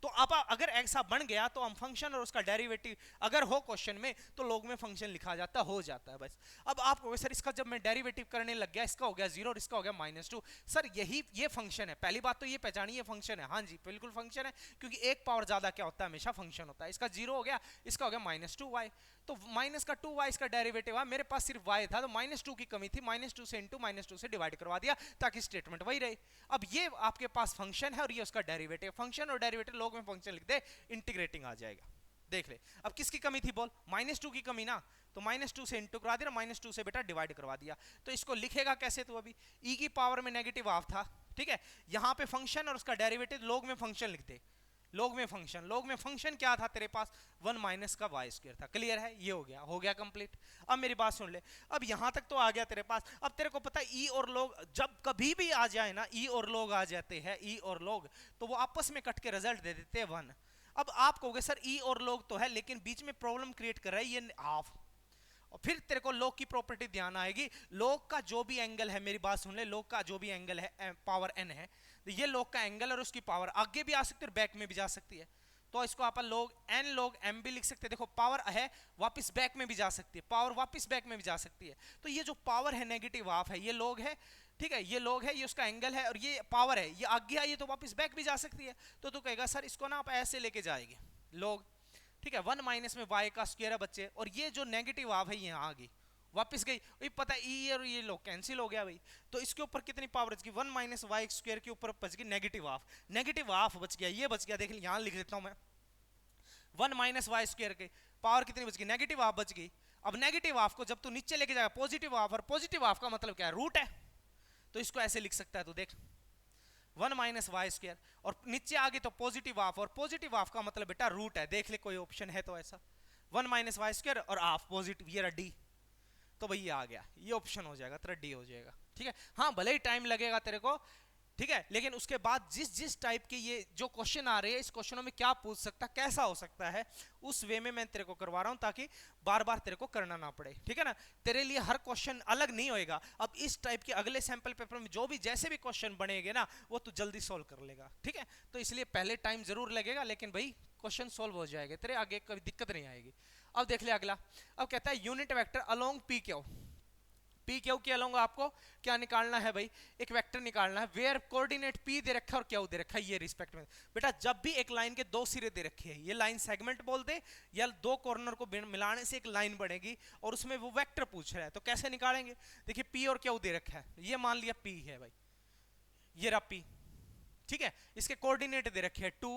तो अब अगर ऐसा बन गया तो हम फंक्शन और उसका डेरिवेटिव अगर हो क्वेश्चन में तो log में फंक्शन लिखा जाता, हो जाता है बस। अब आप कहोगे सर इसका जब मैं डेरिवेटिव करने लग गया, इसका हो गया 0 और इसका हो गया -2, सर यही ये फंक्शन है। पहली बात तो ये पहचानिए ये फंक्शन है, हाँ जी बिल्कुल फंक्शन है, क्योंकि एक पावर ज्यादा क्या होता है, हमेशा फंक्शन होता है। इसका 0 हो गया, इसका हो गया -2y, तो माइनस का 2y इसका डेरिवेटिव है, मेरे पास सिर्फ y था तो -2 की कमी थी, -2 से इंटू -2 से डिवाइड करवा दिया ताकि स्टेटमेंट वही रहे। अब ये आपके पास फंक्शन है और ये उसका डेरिवेटिव, फंक्शन और डेरिवेटिव log में फंक्शन लिख दे, इंटीग्रेटिंग आ जाएगा। देख ले अब किसकी कमी थी बोल, -2 की कमी ना, तो -2 से इंटू करवा दिया, -2 से बेटा डिवाइड करवा दिया। तो इसको लिखेगा कैसे, तो अभी e की पावर में नेगेटिव हाफ था, ठीक है, यहाँ पे फंक्शन और उसका डेरिवेटिव log में फंक्शन लिख दे, log में फंक्शन क्या था तेरे पास, 1 माइनस का वाई स्क्वायर था। क्लियर है, ये हो गया कंप्लीट। अब मेरी बात सुन ले, अब यहां तक तो आ गया तेरे पास। अब तेरे को पता है ई और log जब कभी भी आ जाए ना, ई और log आ जाते हैं, ई और log, तो वो आपस में कट के रिजल्ट दे देते हैं 1। अब आप कहोगे सर ई और log तो है लेकिन बीच में प्रॉब्लम क्रिएट कर रहा है ये हाफ, और फिर तेरे को log की प्रॉपर्टी ध्यान आएगी, log का जो भी एंगल है, मेरी बात सुन ले, log का जो भी एंगल है पावर n है, तो ये log का एंगल और उसकी पावर आगे भी आ सकती है और बैक में भी जा सकती है, तो इसको अपन log n log m भी लिख सकते हैं। देखो पावर है वापस बैक में भी जा सकती है, पावर वापस बैक में भी जा सकती है, तो ये जो पावर है नेगेटिव हाफ है, ये log है, ठीक है, ये log है, ये उसका एंगल है, और ये पावर है, ये आगे आई तो वापस बैक भी जा सकती है। तो तू कहेगा सर इसको ना आप ऐसे लेके जाएंगे log, ठीक है, 1 माइनस में y का स्क्वायर है बच्चे, और ये जो नेगेटिव हाफ है यहाँ आ गई वापस गई, वही पता है ई और ये log कैंसिल हो गया भाई, तो इसके ऊपर कितनी पावर बच गई, 1 माइनस वाई स्क्वायर के ऊपर बच गई नेगेटिव हाफ बच गया, ये बच गया, देख यहाँ लिख देता हूं मैं, 1 माइनस वाई स्क्वायर के पावर कितनी बच गई, नेगेटिव हाफ बच गई। अब नेगेटिव हाफ को जब तू नीचे लेके जाएगा पॉजिटिव हाफ, और पॉजिटिव हाफ का मतलब क्या है, रूट है, तो इसको ऐसे लिख सकता है, तो देख 1 माइनस वाई स्क्वायर, और नीचे आगे तो पॉजिटिव हाफ, और पॉजिटिव हाफ का मतलब बेटा रूट है, देख ले कोई ऑप्शन है तो ऐसा, 1 माइनस वाई स्क्वायर और हाफ पॉजिटिव, ये डी, तो भाई ये आ गया, ये ऑप्शन हो जाएगा तेरा डी हो जाएगा, ठीक है। हाँ भले ही टाइम लगेगा तेरे को, ठीक है, लेकिन उसके बाद जिस जिस टाइप के ये जो क्वेश्चन आ रहे हैं, इस क्वेश्चनों में क्या पूछ सकता है, कैसा हो सकता है, उस वे में मैं तेरे को करवा रहा हूं ताकि बार बार तेरे को करना ना पड़े, ठीक है ना। तेरे लिए हर क्वेश्चन अलग नहीं होएगा। अब इस टाइप के अगले सैंपल पेपर में जो भी जैसे भी क्वेश्चन बनेंगे ना, वो तू जल्दी सोल्व कर लेगा, ठीक है। तो इसलिए पहले टाइम जरूर लगेगा, लेकिन भाई क्वेश्चन सोल्व हो जाएंगे तेरे, आगे कोई दिक्कत नहीं आएगी। अब देख ले अगला, अब कहता है unit vector along P Q, P Q के अलोंग आपको क्या निकालना है भाई, एक वेक्टर निकालना है, वेयर कोऑर्डिनेट पी दे रखा है और क्यू दे रखा है, ये रिस्पेक्ट में। बेटा जब भी एक लाइन के दो सिरे दे रखे हैं, ये लाइन सेगमेंट बोल दे, या दो कॉर्नर को मिलाने से एक लाइन बनेगी, और उसमें वो वेक्टर पूछ रहा है, तो कैसे निकालेंगे। देखिए पी और क्यू दे रखा है, ये मान लिया पी है भाई, ये रहा पी, ठीक है। इसके कोऑर्डिनेट दे रखे हैं 2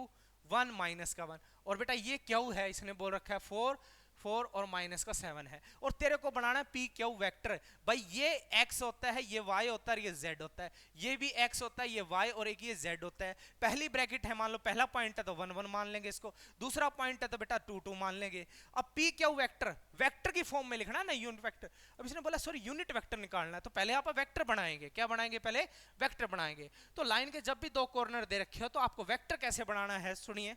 1 माइनस का 1, और बेटा ये क्यू है, इसने बोल रखा है 4 4 और माइनस का 7 है, और तेरे को बनाना है पी क्यू वेक्टर। भाई ये x होता है, ये y होता है, ये z होता है, ये भी x होता है, ये y, और एक ये z होता है। पहली ब्रैकेट है, मान लो पहला पॉइंट है तो 1 1 मान लेंगे इसको, दूसरा पॉइंट है तो बेटा 2 2 मान लेंगे। अब पी क्यू वेक्टर, वेक्टर की फॉर्म में लिखना है ना, यूनिट वेक्टर। अब इसने बोला सॉरी यूनिट वेक्टर निकालना है, तो पहले आप वेक्टर बनाएंगे, क्या बनाएंगे, पहले वेक्टर बनाएंगे। तो लाइन के जब भी दो कॉर्नर दे रखे हो, तो आपको वेक्टर कैसे बनाना है, सुनिए।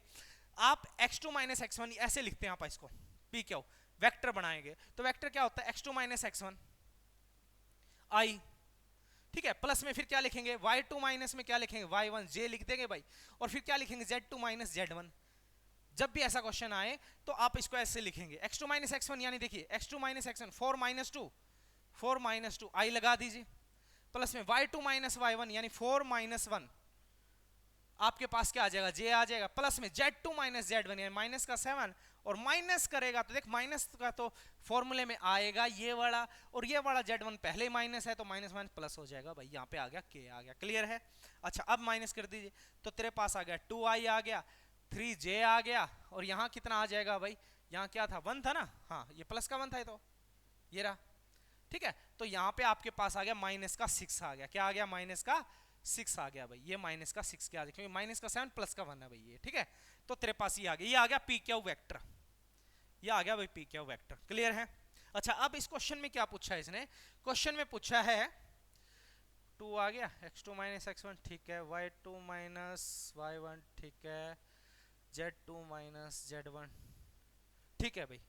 आप x2 माइनस x1 ऐसे लिखते हैं आप इसको, पी क्यू वेक्टर बनाएंगे, तो वेक्टर क्या होता है, x2 माइनस x1 i, ठीक है, प्लस में फिर क्या लिखेंगे, y2 माइनस में क्या लिखेंगे, y1 j लिख देंगे भाई, और फिर क्या लिखेंगे, z2 माइनस z1। जब भी ऐसा क्वेश्चन आए तो आप इसको ऐसे लिखेंगे, x2 माइनस x1, यानी देखिए x2 minus x1 4 minus 2 i लगा दीजिए, प्लस में y2 माइनस y1 यानी 4 माइनस 1, आपके पास क्या आ जाएगा, j आ जाएगा, प्लस में z2 माइनस z1 यानी माइनस का 7, और माइनस करेगा तो देख माइनस का तो फॉर्मूले में आएगा ये वाला, और ये वाला z1 पहले ही माइनस है, तो माइनस माइनस प्लस हो जाएगा भाई, यहाँ पे आ गया k आ गया, क्लियर है। अच्छा अब माइनस कर दीजिए, तो तेरे पास आ गया 2i आ गया, 3j आ गया, और यहाँ कितना आ जाएगा भाई, यहाँ क्या था 1 था ना, हाँ ये प्लस का 1 था, तो ये रहा, ठीक है। तो यहाँ पे आपके पास आ गया माइनस का 6 आ गया, क्या आ गया, माइनस का 6 आ गया भाई, ये माइनस का 6 क्या आ गया, क्योंकि माइनस का 7 प्लस का 1 है भाई ये, ठीक है। तो तेरे पास ये आ गया, ये आ गया पी क्यू वेक्टर, ये आ गया भाई पी क्यू वेक्टर, क्लियर है। अच्छा अब इस क्वेश्चन में क्या पूछा है इसने, क्वेश्चन में पूछा है 2 आ गया, x2 माइनस x1 ठीक है, y2 माइनस y1 ठीक है, z2 माइनस z1 ठीक है भाई,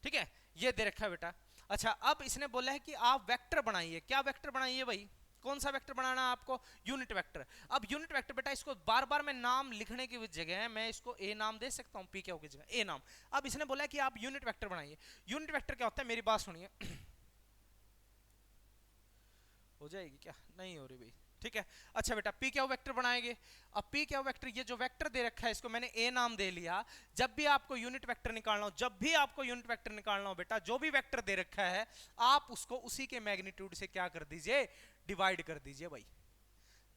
ठीक है, ये दे रखा है बेटा। अच्छा अब इसने बोला है कि आप वेक्टर बनाइए, क्या वेक्टर बनाइए भाई, कौन सा वेक्टर बनाना है आपको, यूनिट वेक्टर। अब यूनिट वेक्टर बेटा इसको बार बार मैं नाम लिखने की जगह मैं इसको ए नाम दे सकता हूँ, पी क्यू की जगह ए नाम। अब इसने बोला है कि आप यूनिट वेक्टर बनाइए, यूनिट वेक्टर क्या होता है, मेरी बात सुनिए हो जाएगी क्या, नहीं हो रही भाई, ठीक है। अच्छा बेटा पी क्यू वेक्टर बनाएंगे, अब पी क्यू वेक्टर, ये जो वेक्टर दे रखा है इसको मैंने ए नाम दे लिया। जब भी आपको यूनिट वेक्टर निकालना हो, जब भी आपको यूनिट वेक्टर निकालना हो बेटा, जो भी वेक्टर दे रखा है आप उसको उसी के मैग्नीट्यूड से क्या कर दीजिए, डिवाइड कर दीजिए भाई।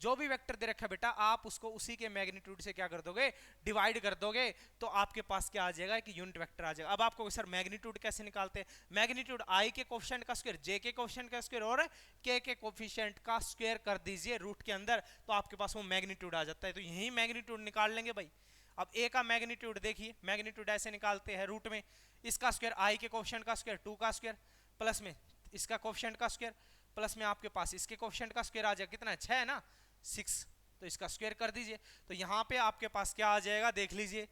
जो भी वेक्टर दे रखा है बेटा आप उसको उसी के मैग्नीट्यूड से क्या कर दोगे, डिवाइड कर दोगे, तो आपके पास क्या आ जाएगा कि यूनिट वेक्टर आ जाएगा। अब आपको सर मैग्नीट्यूड कैसे निकालते हैं, मैग्नीट्यूड आई के कोफिशिएंट का स्क्वायर, जे के कोफिशिएंट का स्क्वायर और के कोफिशिएंट का स्क्वायर कर दीजिए रूट के अंदर, तो आपके पास वो मैग्नीट्यूड आ जाता है। तो यही मैग्नीट्यूड निकाल लेंगे भाई। अब ए का मैग्नीट्यूड देखिए, मैग्नीट्यूड ऐसे निकालते हैं रूट में, इसका स्क्वायर आई के कोफिशिएंट का स्क्वायर 2 का स्क्वायर, प्लस में इसका कोफिशिएंट का स्क्वायर, प्लस में आपके पास इसके कोफिशिएंट का स्क्वायर आ जाएगा, कितना है 6 है ना, 6, तो इसका स्क्वायर कर दीजिए। तो यहाँ पे आपके पास क्या आ जाएगा देख लीजिए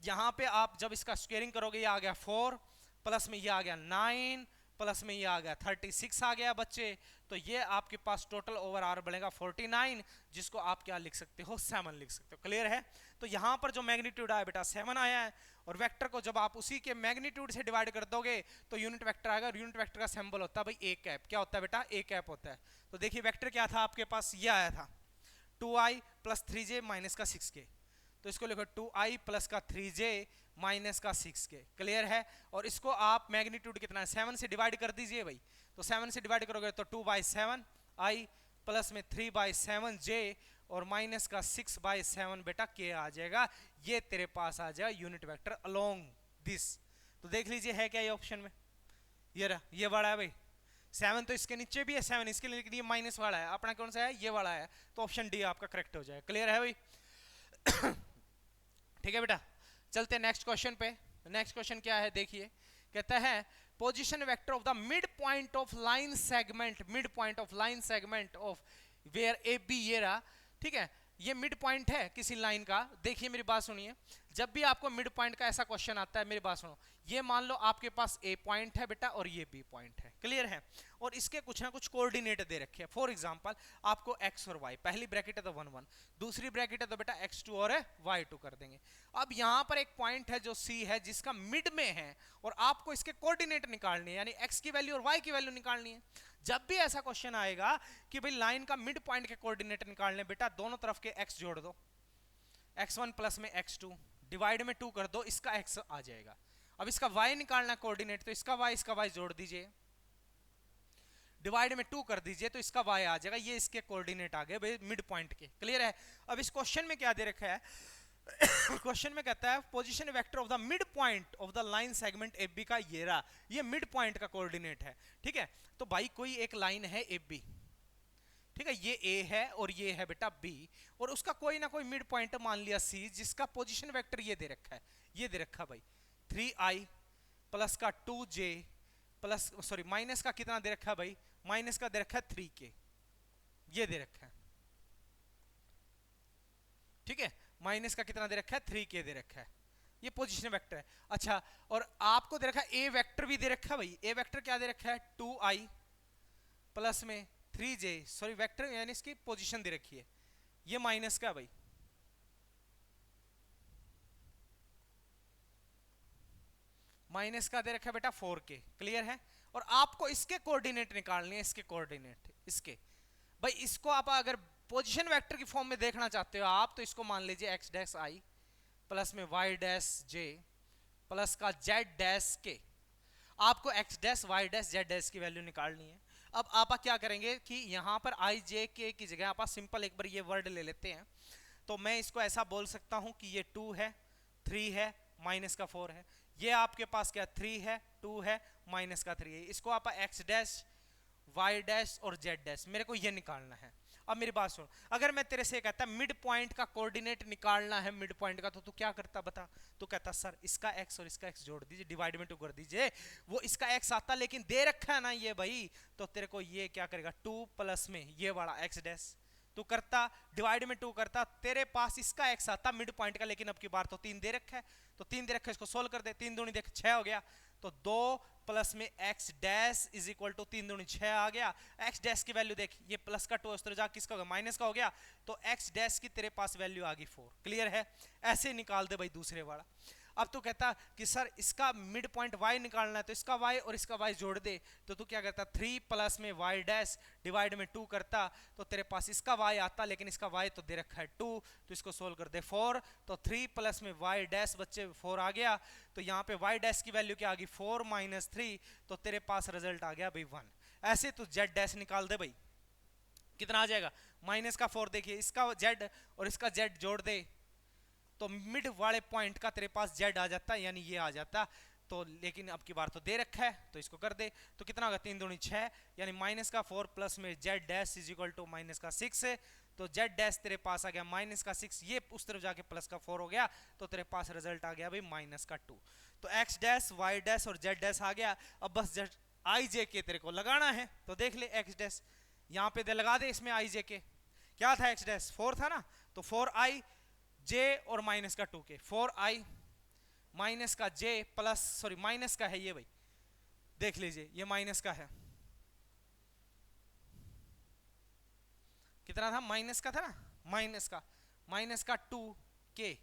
यहाँ पे आप जब इसका स्क्वायरिंग करोगे, ये आ गया 4, प्लस में ये आ गया 9, प्लस में ये आ गया 36 आ गया बच्चे। तो ये आपके पास टोटल ओवर आर बनेगा 49, जिसको आप क्या लिख सकते हो, 7 लिख सकते हो, क्लियर है। तो यहाँ पर जो मैग्नीट्यूड आया बेटा 7 आया है, और वेक्टर को जब आप उसी के मैग्नीट्यूड से डिवाइड कर दोगे तो यूनिट वेक्टर आएगा। यूनिट वेक्टर का सिंबल होता है भाई ए कैप, क्या होता है बेटा, ए कैप होता है। तो देखिए वेक्टर क्या था आपके पास, ये आया था 2i प्लस 3j माइनस का 6k, तो इसको लिखो 2i प्लस का 3j माइनस का 6k, क्लियर है। और इसको आप मैग्नीट्यूड कितना है 7 से डिवाइड कर दीजिए भाई, तो 7 से डिवाइड करोगे तो 2/7 i प्लस में 3/7j और माइनस का 6/7 बेटा k आ जाएगा। ये तेरे पास आ जाएगा यूनिट वेक्टर अलोंग दिस, तो देख लीजिए है क्या ये ऑप्शन में, ये रहा, ये वाला है भाई। 7 तो इसके नीचे भी है, 7 इसके लिए माइनस वाला है, अपना कौन सा है, ये वाला है। तो ऑप्शन डी आपका करेक्ट हो जाएगा। क्लियर है भाई? ठीक है बेटा, चलते हैं नेक्स्ट क्वेश्चन पे। नेक्स्ट क्वेश्चन क्या है देखिए, कहता है position vector of the mid point of line segment, mid point of line segment of where a b, ये रहा, ठीक है, ये मिड पॉइंट है किसी लाइन का। देखिए मेरी बात सुनिए, जब भी आपको मिड पॉइंट का ऐसा क्वेश्चन आता है, मेरी बात सुनो, ये मान लो आपके पास ए पॉइंट है बेटा और ये बी पॉइंट है, क्लियर है, और इसके कुछ ना कुछ कोऑर्डिनेट दे रखे हैं। फॉर एग्जांपल आपको एक्स और वाई, पहली ब्रैकेट है तो 1 1, दूसरी ब्रैकेट है तो बेटा x2 और y2 कर देंगे। अब यहाँ पर एक पॉइंट है जो C है जिसका मिड में है, और आपको इसके कोऑर्डिनेट निकालनी है, यानी x की वैल्यू और y की वैल्यू निकालनी है। जब भी ऐसा क्वेश्चन आएगा कि भाई लाइन का मिड पॉइंट के कोऑर्डिनेट निकालने, बेटा दोनों तरफ के x जोड़ दो, x1 प्लस में x2 डिवाइड में 2 कर दो, इसका x आ जाएगा। अब इसका y निकालना कोऑर्डिनेट, तो इसका y जोड़ दीजिए, डिवाइड में 2 कर दीजिए, तो इसका y आ जाएगा। ये इसके कोऑर्डिनेट आ गए भाई मिड पॉइंट के। क्लियर है? अब इस क्वेश्चन में क्या दे रखा है, क्वेश्चन में कहता है position vector of the mid point of the line segment a b का, ये रहा, ये मिड पॉइंट का कोऑर्डिनेट है। ठीक है, तो भाई कोई एक लाइन है ए बी, ठीक है, ये ए है और ये है बेटा बी, और उसका कोई ना कोई मिड पॉइंट मान लिया सी, जिसका पोजीशन वेक्टर ये दे रखा है, ये दे रखा भाई 3i प्लस का 2j प्लस, सॉरी माइनस का कितना दे रखा है भाई, माइनस का दे रखा है 3k, ये दे रखा है, ठीक है, माइनस का कितना दे रखा है 3k दे रखा है, ये पोजीशन वेक्टर है। अच्छा, और आपको दे रखा है ए वेक्टर भी दे रखा है भाई, ए वेक्टर क्या दे रखा है 2i प्लस में 3j, सॉरी वेक्टर यानी इसकी पोजीशन दे रखी है, ये माइनस का भाई, माइनस का दे रखा है बेटा 4k। क्लियर है? और आपको इसके कोऑर्डिनेट निकालने हैं, इसके कोऑर्डिनेट, इसके भाई, इसको आप अगर पोजीशन वेक्टर की फॉर्म में देखना चाहते हो आप, तो इसको मान लीजिए x डैश i प्लस में y डैश j प्लस का z डैश k। आपको x dash y dash z dash की वैल्यू निकालनी है। अब आप क्या करेंगे कि यहाँ पर i j k की जगह आप सिंपल एक बार ये वर्ड ले लेते हैं, तो मैं इसको ऐसा बोल सकता हूँ कि ये 2 है, 3 है, माइनस का 4 है, ये आपके पास क्या 3 है, 2 है, माइनस का 3 है, इसको आप x डैश y डैश और z डैश, मेरे को ये निकालना है। अब मेरी बात सुन, अगर मैं तेरे से कहता मिड पॉइंट का कोऑर्डिनेट निकालना है मिड पॉइंट का, तो तू क्या करता बता? तू कहता सर इसका x और इसका x जोड़ दीजिए, डिवाइड में 2 कर दीजिए, वो इसका x आता, लेकिन दे रखा है ना ये भाई, तो तेरे को ये क्या करेगा 2 प्लस में ये वाला x डैश, तू करता डिवाइड में 2 करता, तेरे पास इसका x आता मिड पॉइंट का, लेकिन अब की बार तो 3 दे रखा है, तो 3 दे रखा है, इसको सोल्व कर दे, 3 दूनी देख 6 हो गया, तो 2 प्लस में x dash is equal to 3 दूनी 6 आ गया। x डैश की वैल्यू देख, ये प्लस का 2 इस तरह जा किसका होगा, माइनस का हो गया, तो x डैश की तेरे पास वैल्यू आ गई 4। क्लियर है? ऐसे निकाल दे भाई दूसरे वाला। अब तू कहता कि सर इसका मिड पॉइंट y निकालना है, तो इसका y और इसका y जोड़ दे, तो तू क्या करता 3 प्लस में y डैश डिवाइड में 2 करता, तो तेरे पास इसका y आता, लेकिन इसका y तो दे रखा है 2, तो इसको सोल्व कर दे 4, तो 3 प्लस में y डैश बच्चे 4 आ गया, तो यहाँ पे y डैश की वैल्यू क्या आ गई 4 माइनस 3, तो तेरे पास रिजल्ट आ गया भाई 1। ऐसे तू z डैश निकाल दे भाई, कितना आ जाएगा माइनस का 4, देखिए इसका z और इसका z जोड़ दे, तो मिड वाले पॉइंट का तेरे पास z आ जाता है, यानी ये आ जाता, तो लेकिन अब की बार तो दे रखा है, तो इसको कर दे, तो कितना होगा 3 दूनी 6, यानी माइनस का 4 प्लस में z dash is equal to minus का 6 है, तो z डैश तेरे पास आ गया माइनस का 6, ये उस तरफ जाके प्लस का 4 हो गया, तो तेरे पास रिजल्ट आ गया भाई माइनस का 2। तो x डैश y डैश और z डैश आ गया। अब बस i j के तेरे को लगाना है, तो देख ले x डैश यहाँ पे दे लगा दे, इसमें i j के क्या था, x डैश 4 था ना, तो 4i j और माइनस का 2k, 4i माइनस का j प्लस, सॉरी माइनस का है ये भाई, देख लीजिए ये माइनस का है, कितना था माइनस का था ना, माइनस का 2k,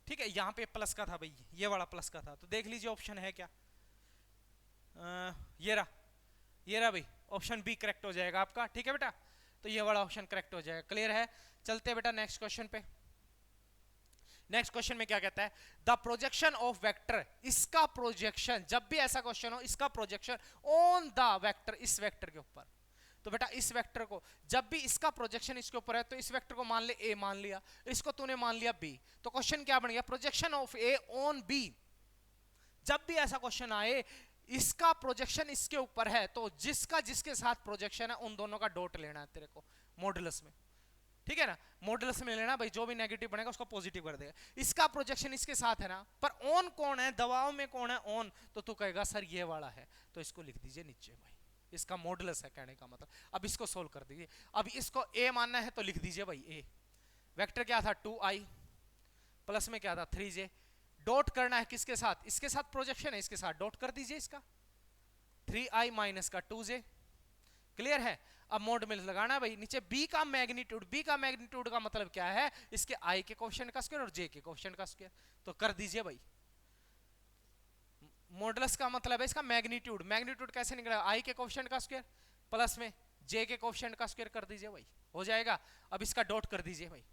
ठीक है, यहाँ पे प्लस का था भाई, ये वाला प्लस का था, तो देख लीजिए ऑप्शन है क्या, ये रहा भाई, ऑप्शन बी करेक्ट हो जाएगा आपका। ठीक है बेटा, तो ये वाला ऑप्शन करेक्ट हो जाएगा। क्लियर है? चलते बेटा नेक्स्ट क्वेश्चन पे। नेक्स्ट क्वेश्चन में क्या कहता है, द प्रोजेक्शन ऑफ वेक्टर, इसका प्रोजेक्शन, जब भी ऐसा क्वेश्चन हो इसका प्रोजेक्शन ऑन द वेक्टर, इस वेक्टर के ऊपर, तो बेटा इस वेक्टर को जब भी इसका प्रोजेक्शन इसके ऊपर है, तो इस वेक्टर को मान ले ए मान लिया, इसको तूने मान लिया बी, तो क्वेश्चन क्या बन गया, projection of a on b, जब भी ऐसा क्वेश्चन आए, इसका प्रोजेक्शन इसके ऊपर है तो जिसका जिसके साथ प्रोजेक्शन है उन दोनों का डॉट लेना है तेरे को मॉडुलस में, ठीक है ना। मॉडुलस में लेना भाई, जो भी नेगेटिव बनेगा उसको पॉजिटिव कर देगा। इसका प्रोजेक्शन इसके साथ है ना, पर ऑन कौन है, दबाव में कौन है ऑन, तो तू कहेगा सर ये वाला है, तो इसको लिख दीजिए नीचे भाई, इसका मॉडुलस है कहने का मतलब। अब इसको सोल्व कर दीजिए। अब इसको ए मानना है तो लिख दीजिए भाई ए। वेक्टर क्या था 2i, प्लस में क्या था 3j। डॉट करना है किसके साथ, इसके साथ प्रोजेक्शन है, इसके साथ डॉट कर दीजिए इसका 3i माइनस का 2j। क्लियर है। अब मोड में लगाना है भाई नीचे b का मैग्नीट्यूड। b का मैग्नीट्यूड का मतलब क्या है, इसके i के कोएफिशिएंट का स्क्वायर और j के कोएफिशिएंट का स्क्वायर, तो कर दीजिए भाई। मॉडुलस का मतलब है इसका मैग्नीट्यूड। मैग्नीट्यूड कैसे निकलेगा, i के कोएफिशिएंट का स्क्वायर प्लस में j के कोएफिशिएंट का स्क्वायर कर दीजिए भाई, हो जाएगा। अब इसका डॉट कर दीजिए भाई,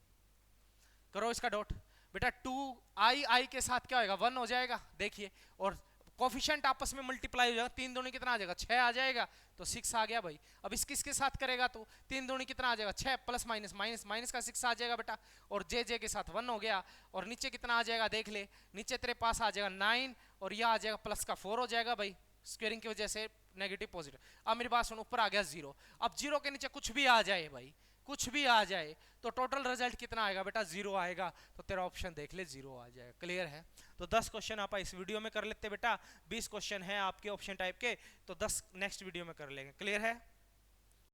करो इसका डॉट। बेटा 2i के साथ क्या होगा 1 हो जाएगा, देखिए, और कोफिशिएंट आपस में मल्टीप्लाई हो जाएगा, 3 दूनी कितना आ जाएगा 6 आ जाएगा, तो 6 आ गया भाई। अब इस किसके साथ करेगा तो 3 दूनी कितना आ जाएगा 6, प्लस माइनस माइनस माइनस का 6 आ जाएगा बेटा, और जे के साथ 1 हो गया। और नीचे कितना आ जाएगा देख ले, नीचे तेरे पास आ जाएगा 9 और यह आ जाएगा प्लस का 4 हो जाएगा भाई, स्क्वेयरिंग की वजह से नेगेटिव पॉजिटिव। अब मेरी बात सुन, ऊपर आ गया 0। अब 0 के नीचे कुछ भी आ जाए भाई, कुछ भी आ जाए तो टोटल रिजल्ट कितना आएगा बेटा 0 आएगा, तो तेरा ऑप्शन देख ले 0 आ जाएगा। क्लियर है। तो 10 क्वेश्चन आप इस वीडियो में कर लेते बेटा, 20 क्वेश्चन है आपके ऑप्शन टाइप के, तो 10 नेक्स्ट वीडियो में कर लेंगे। क्लियर है।